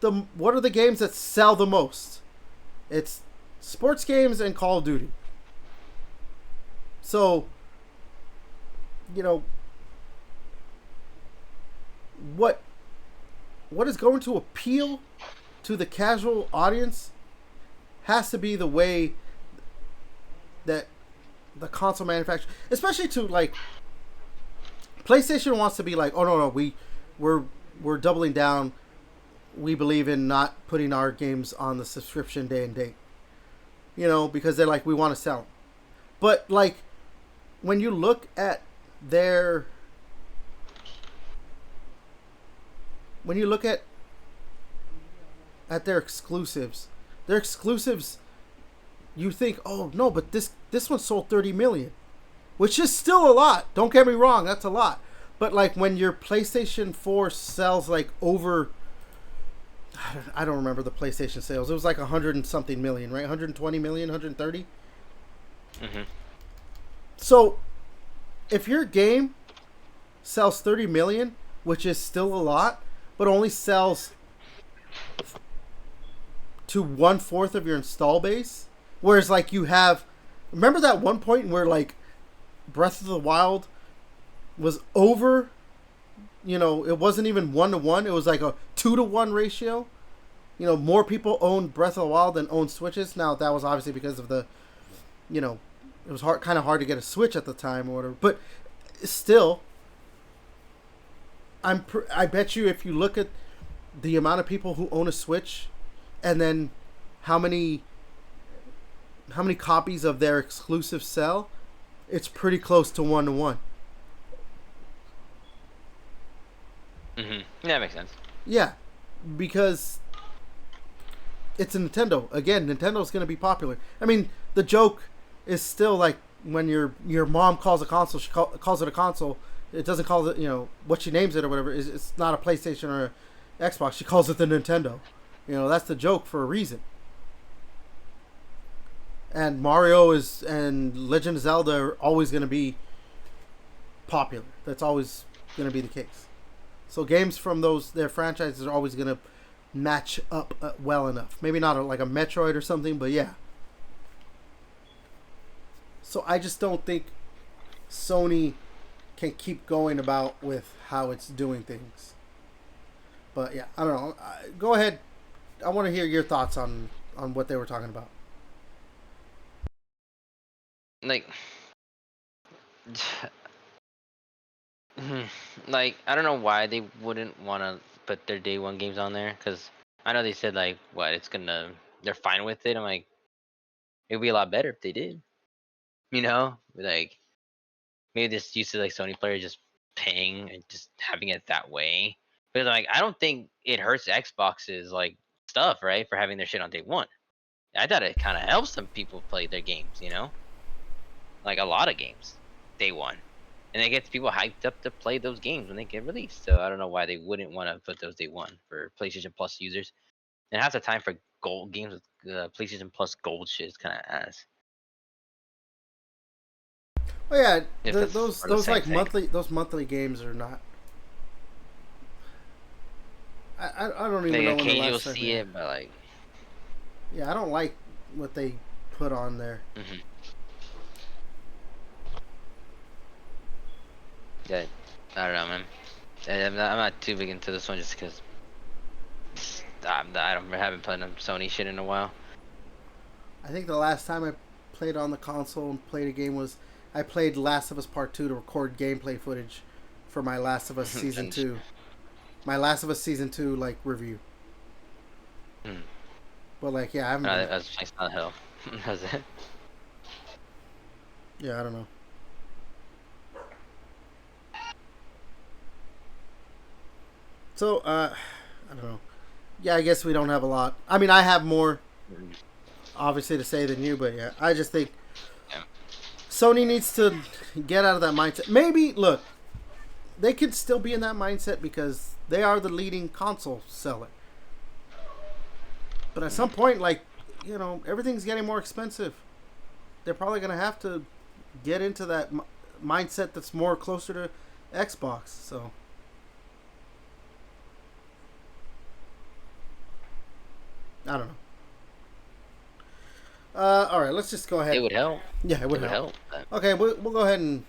are the games that sell the most? It's sports games and Call of Duty. So, what is going to appeal to the casual audience has to be the way that the console manufacturer, especially to like PlayStation, wants to be like, oh no, we're doubling down. We believe in not putting our games on the subscription day and date, because they're like, we want to sell them. But like, when you look at their exclusives, you think, oh no, but this one sold 30 million, which is still a lot. Don't get me wrong, that's a lot. But like when your PlayStation 4 sells like over, I don't remember the PlayStation sales. It was like 100 and something million, right? 120 million, 130. Mm-hmm. So if your game sells 30 million, which is still a lot, but only sells to 1/4 of your install base. Whereas like you have, remember that one point where like Breath of the Wild was over. It wasn't even 1-to-1. It was like a 2-to-1 ratio. More people owned Breath of the Wild than owned Switches. Now that was obviously because of the, it was kind of hard to get a Switch at the time or whatever. But still, I bet you if you look at the amount of people who own a Switch, and then how many copies of their exclusive sell, it's pretty close to 1-to-1. Yeah, that makes sense. Yeah, because it's a Nintendo. Again, Nintendo's going to be popular. I mean, the joke is still like when your mom calls a console, she calls it a console. It doesn't call it, what she names it or whatever. It's not a PlayStation or a Xbox. She calls it the Nintendo. That's the joke for a reason. And Mario and Legend of Zelda are always going to be popular. That's always going to be the case. So games from their franchises are always going to match up well enough. Maybe not like a Metroid or something, but yeah. So I just don't think Sony can keep going about with how it's doing things. But yeah, I don't know. Go ahead. I want to hear your thoughts on what they were talking about. Like, like, I don't know why they wouldn't want to put their day one games on there, because I know they said like they're fine with it. I'm like, it would be a lot better if they did, like maybe this used to like Sony players just paying and just having it that way. But like, I don't think it hurts Xbox's like stuff, right, for having their shit on day one. I thought it kind of helps some people play their games, like a lot of games day one. And it gets people hyped up to play those games when they get released. So I don't know why they wouldn't want to put those day one for PlayStation Plus users. And half the time for gold games with PlayStation Plus Gold shit is kind of ass. Oh yeah, those like thing. monthly games are not. I don't even know when the last you'll see it, but like. Yeah, I don't like what they put on there. Mm-hmm. Yeah, I don't know, man. I'm not too big into this one just because I haven't played on Sony shit in a while. I think the last time I played on the console and played a game was I played Last of Us Part 2 to record gameplay footage for my Last of Us Season 2. My Last of Us Season 2 like review. But like, yeah, I haven't. That's nice, not hell. That's it. Yeah, I don't know. So, I don't know. Yeah, I guess we don't have a lot. I mean, I have more, obviously, to say than you, but yeah, I just think Sony needs to get out of that mindset. Maybe, look, they could still be in that mindset because they are the leading console seller. But at some point, like, everything's getting more expensive. They're probably going to have to get into that mindset that's more closer to Xbox, so... I don't know. All right, let's just go ahead. It would help. Yeah, it would help. Okay, we'll go ahead and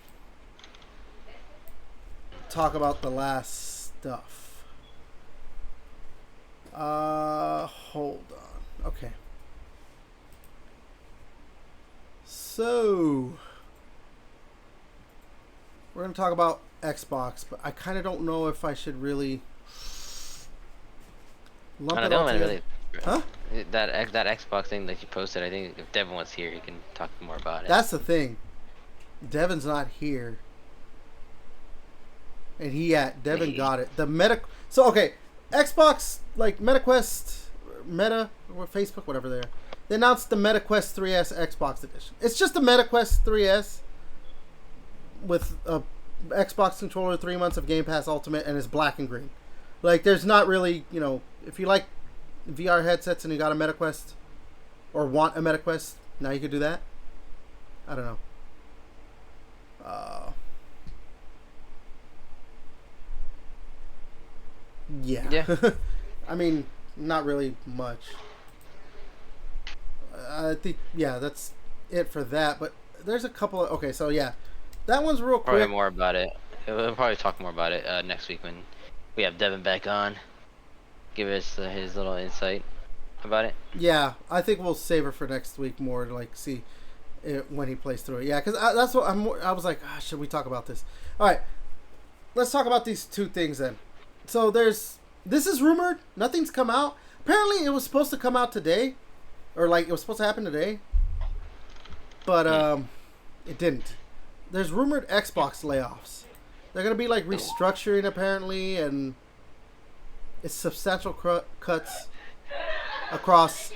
talk about the last stuff. Hold on. Okay. So, we're going to talk about Xbox, but I kind of don't know if I should really lump it all together. Huh? That Xbox thing that you posted, I think if Devin was here, he can talk more about it. That's the thing. Devin's not here. And Devin got it. So, okay. Xbox, like MetaQuest, Meta, or Facebook, whatever they are. They announced the MetaQuest 3S Xbox Edition. It's just a MetaQuest 3S with a Xbox controller, 3 months of Game Pass Ultimate, and it's black and green. Like, there's not really, if you like VR headsets and you got a MetaQuest or want a MetaQuest, now you could do that. I don't know. Yeah. Yeah. I mean, not really much. I think that's it for that. But there's a couple of so yeah, that one's real Probably quick. more about it. We'll probably talk more about it next week when we have Devin back on. Give us his little insight about it. Yeah, I think we'll save it for next week more to like see when he plays through it. Yeah, because that's what I was like, should we talk about this? All right, let's talk about these two things then. So this is rumored. Nothing's come out. Apparently, it was supposed to come out today, or like it was supposed to happen today, but it didn't. There's rumored Xbox layoffs. They're gonna be like restructuring apparently, and it's substantial cuts across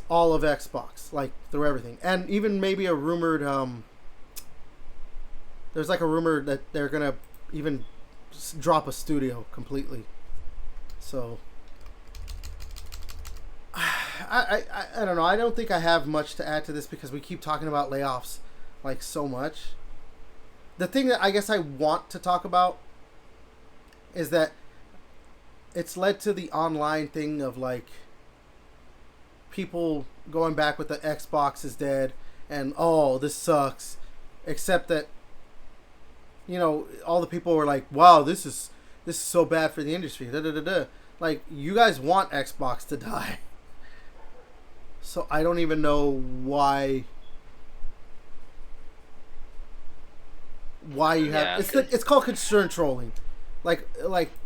all of Xbox, like through everything, and even maybe a rumored there's like a rumor that they're gonna even drop a studio completely. So I don't know. I don't think I have much to add to this because we keep talking about layoffs like so much. The thing that I guess I want to talk about is that it's led to the online thing of like people going back with the Xbox is dead and this sucks, except that all the people were like, wow, this is so bad for the industry. Da, da, da, da. Like, you guys want Xbox to die. So I don't even know why you have it's called concern trolling. Like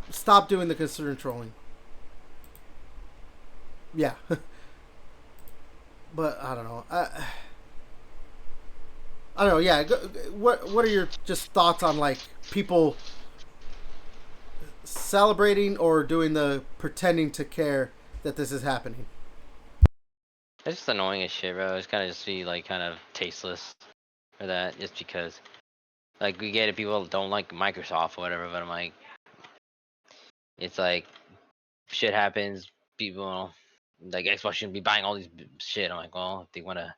stop doing the concern trolling. Yeah. But I don't know. I don't know. Yeah. What are your just thoughts on like people celebrating or doing the pretending to care that this is happening? It's just annoying as shit, bro. It's kind of just be like kind of tasteless for that, just because. Like, we get it, people don't like Microsoft or whatever, but I'm like, it's like shit happens. People like Xbox shouldn't be buying all these shit. I'm like, well, if they want to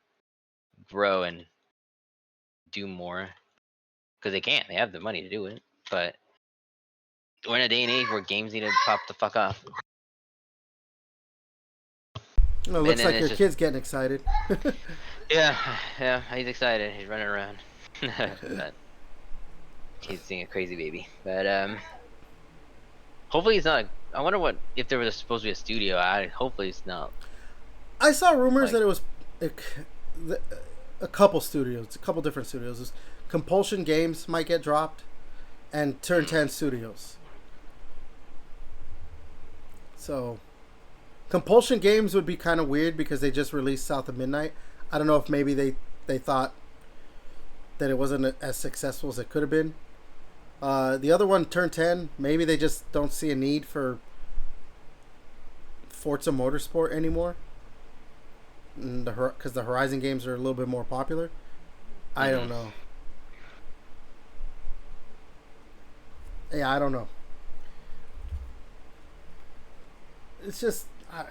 grow and do more, because they can, they have the money to do it. But we're in a day and age where games need to pop the fuck off. Well, it looks like your kid's getting excited. yeah, he's excited. He's running around. But he's being a crazy baby. But hopefully he's not. I wonder if there was supposed to be a studio. Hopefully it's not. I saw rumors that it was a couple different studios. Compulsion Games might get dropped, and Turn 10 Studios. So, Compulsion Games would be kind of weird because they just released South of Midnight. I don't know if maybe they thought that it wasn't as successful as it could have been. The other one, Turn 10, maybe they just don't see a need for Forza Motorsport anymore. Because the Horizon games are a little bit more popular. I don't know. Yeah, I don't know. It's just I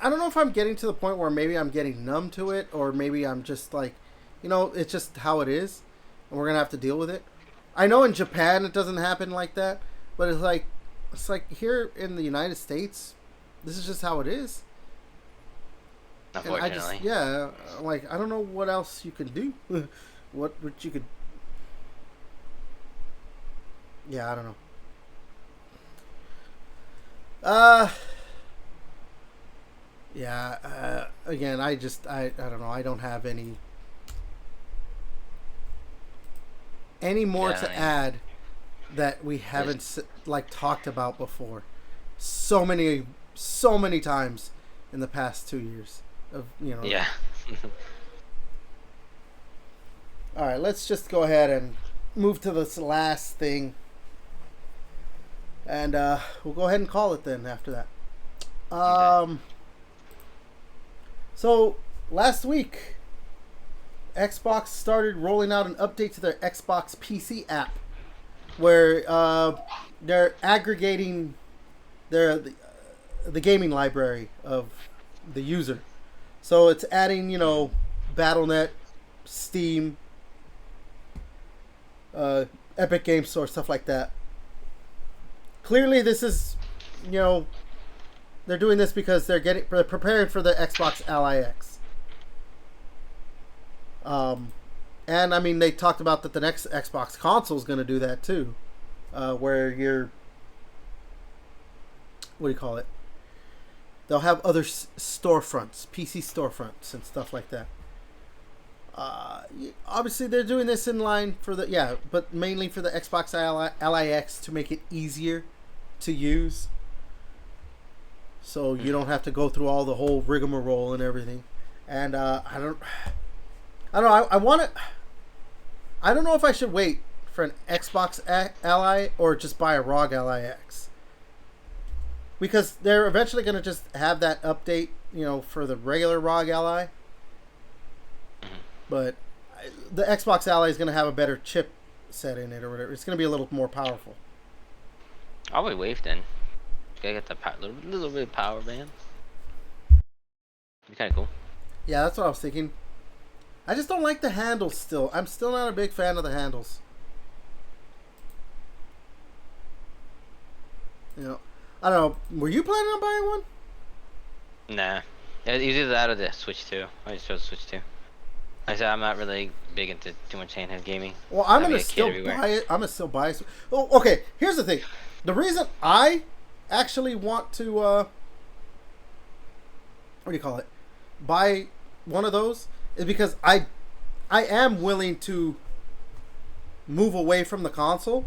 don't know if I'm getting to the point where maybe I'm getting numb to it, or maybe I'm just like, it's just how it is, and we're gonna have to deal with it. I know in Japan it doesn't happen like that, but it's like here in the United States, this is just how it is. Unfortunately. I don't know what else you can do. what you could. Yeah, I don't know. Again, I don't know. I don't have any more to add that we haven't talked about before. So many times in the past 2 years of Yeah. All right, let's just go ahead and move to this last thing, and we'll go ahead and call it then after that. Okay. So last week, Xbox started rolling out an update to their Xbox PC app, where they're aggregating the gaming library of the user. So it's adding, Battle.net, Steam, Epic Games Store, stuff like that. clearly this is, they're doing this because they're preparing for the Xbox Ally X. And I mean, they talked about that the next Xbox console is going to do that too, where you're, what do you call it? They'll have other storefronts, PC storefronts and stuff like that. Obviously, they're doing this in line for but mainly for the Xbox Ally X to make it easier to use, so you don't have to go through all the whole rigmarole and everything. And I don't know. I don't know if I should wait for an Xbox Ally or just buy a ROG Ally X, because they're eventually going to just have that update, for the regular ROG Ally. But the Xbox Ally is going to have a better chip set in it or whatever. It's going to be a little more powerful. I'll wait then. Gotta get the little bit of power, man. Be kind of cool. Yeah, that's what I was thinking. I just don't like the handles still. I'm still not a big fan of the handles. I don't know. Were you planning on buying one? Nah. It was either that or the Switch 2. I just chose Switch 2. Like I said, I'm not really big into too much handheld gaming. Well, I'm going to still buy it. I'm going to still buy it. Oh, okay, here's the thing. The reason I actually want to, what do you call it? Buy one of those is because I am willing to move away from the console.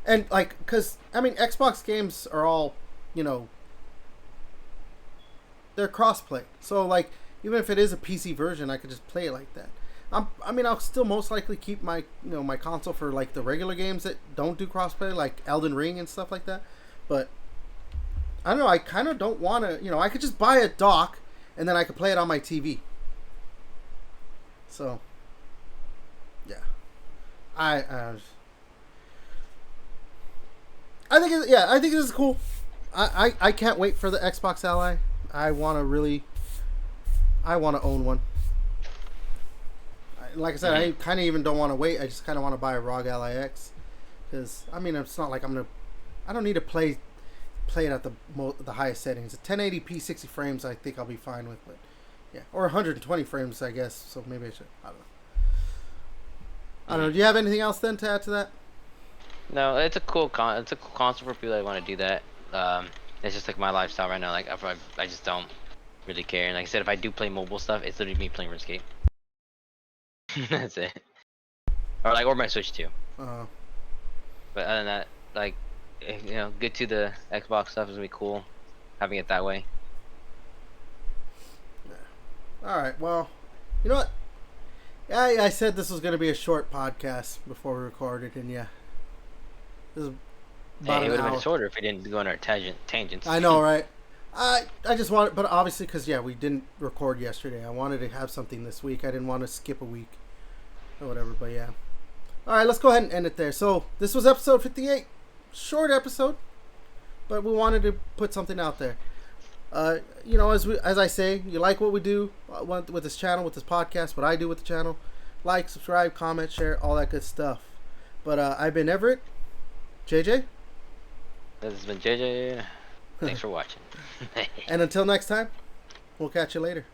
And, because, I mean, Xbox games are all, they're cross-play. So, even if it is a PC version, I could just play it like that. I'll still most likely keep my, my console for, the regular games that don't do cross-play, like Elden Ring and stuff like that. But, I don't know, I kind of don't want to, I could just buy a dock, and then I could play it on my TV. So, yeah. I think this is cool. I can't wait for the Xbox Ally. I want to own one. Like I said, I kind of even don't want to wait. I just kind of want to buy a ROG Ally X, because I mean, it's not like I don't need to play it at the highest settings. At 1080p 60 frames, I think I'll be fine with. But yeah, or 120 frames, I guess. So maybe I should. I don't know. Do you have anything else then to add to that? No, it's a cool console for people that want to do that. It's just like my lifestyle right now. Like I just don't really care. And like I said, if I do play mobile stuff, it's literally me playing RuneScape. That's it. Or my Switch too. Uh-huh. But other than that, get to the Xbox stuff is gonna be cool. Having it that way. Yeah. All right. Well, you know what? Yeah, I said this was gonna be a short podcast before we recorded, and yeah. This is about it would have been shorter if we didn't go on our tangents. I know, right? I just wanted, but obviously, because we didn't record yesterday. I wanted to have something this week. I didn't want to skip a week or whatever. But yeah. All right, let's go ahead and end it there. So this was episode 58, short episode, but we wanted to put something out there. As I say, you like what we do with this channel, with this podcast, what I do with the channel, like, subscribe, comment, share, all that good stuff. But I've been Everett. JJ? This has been JJ. Thanks for watching. And until next time, we'll catch you later.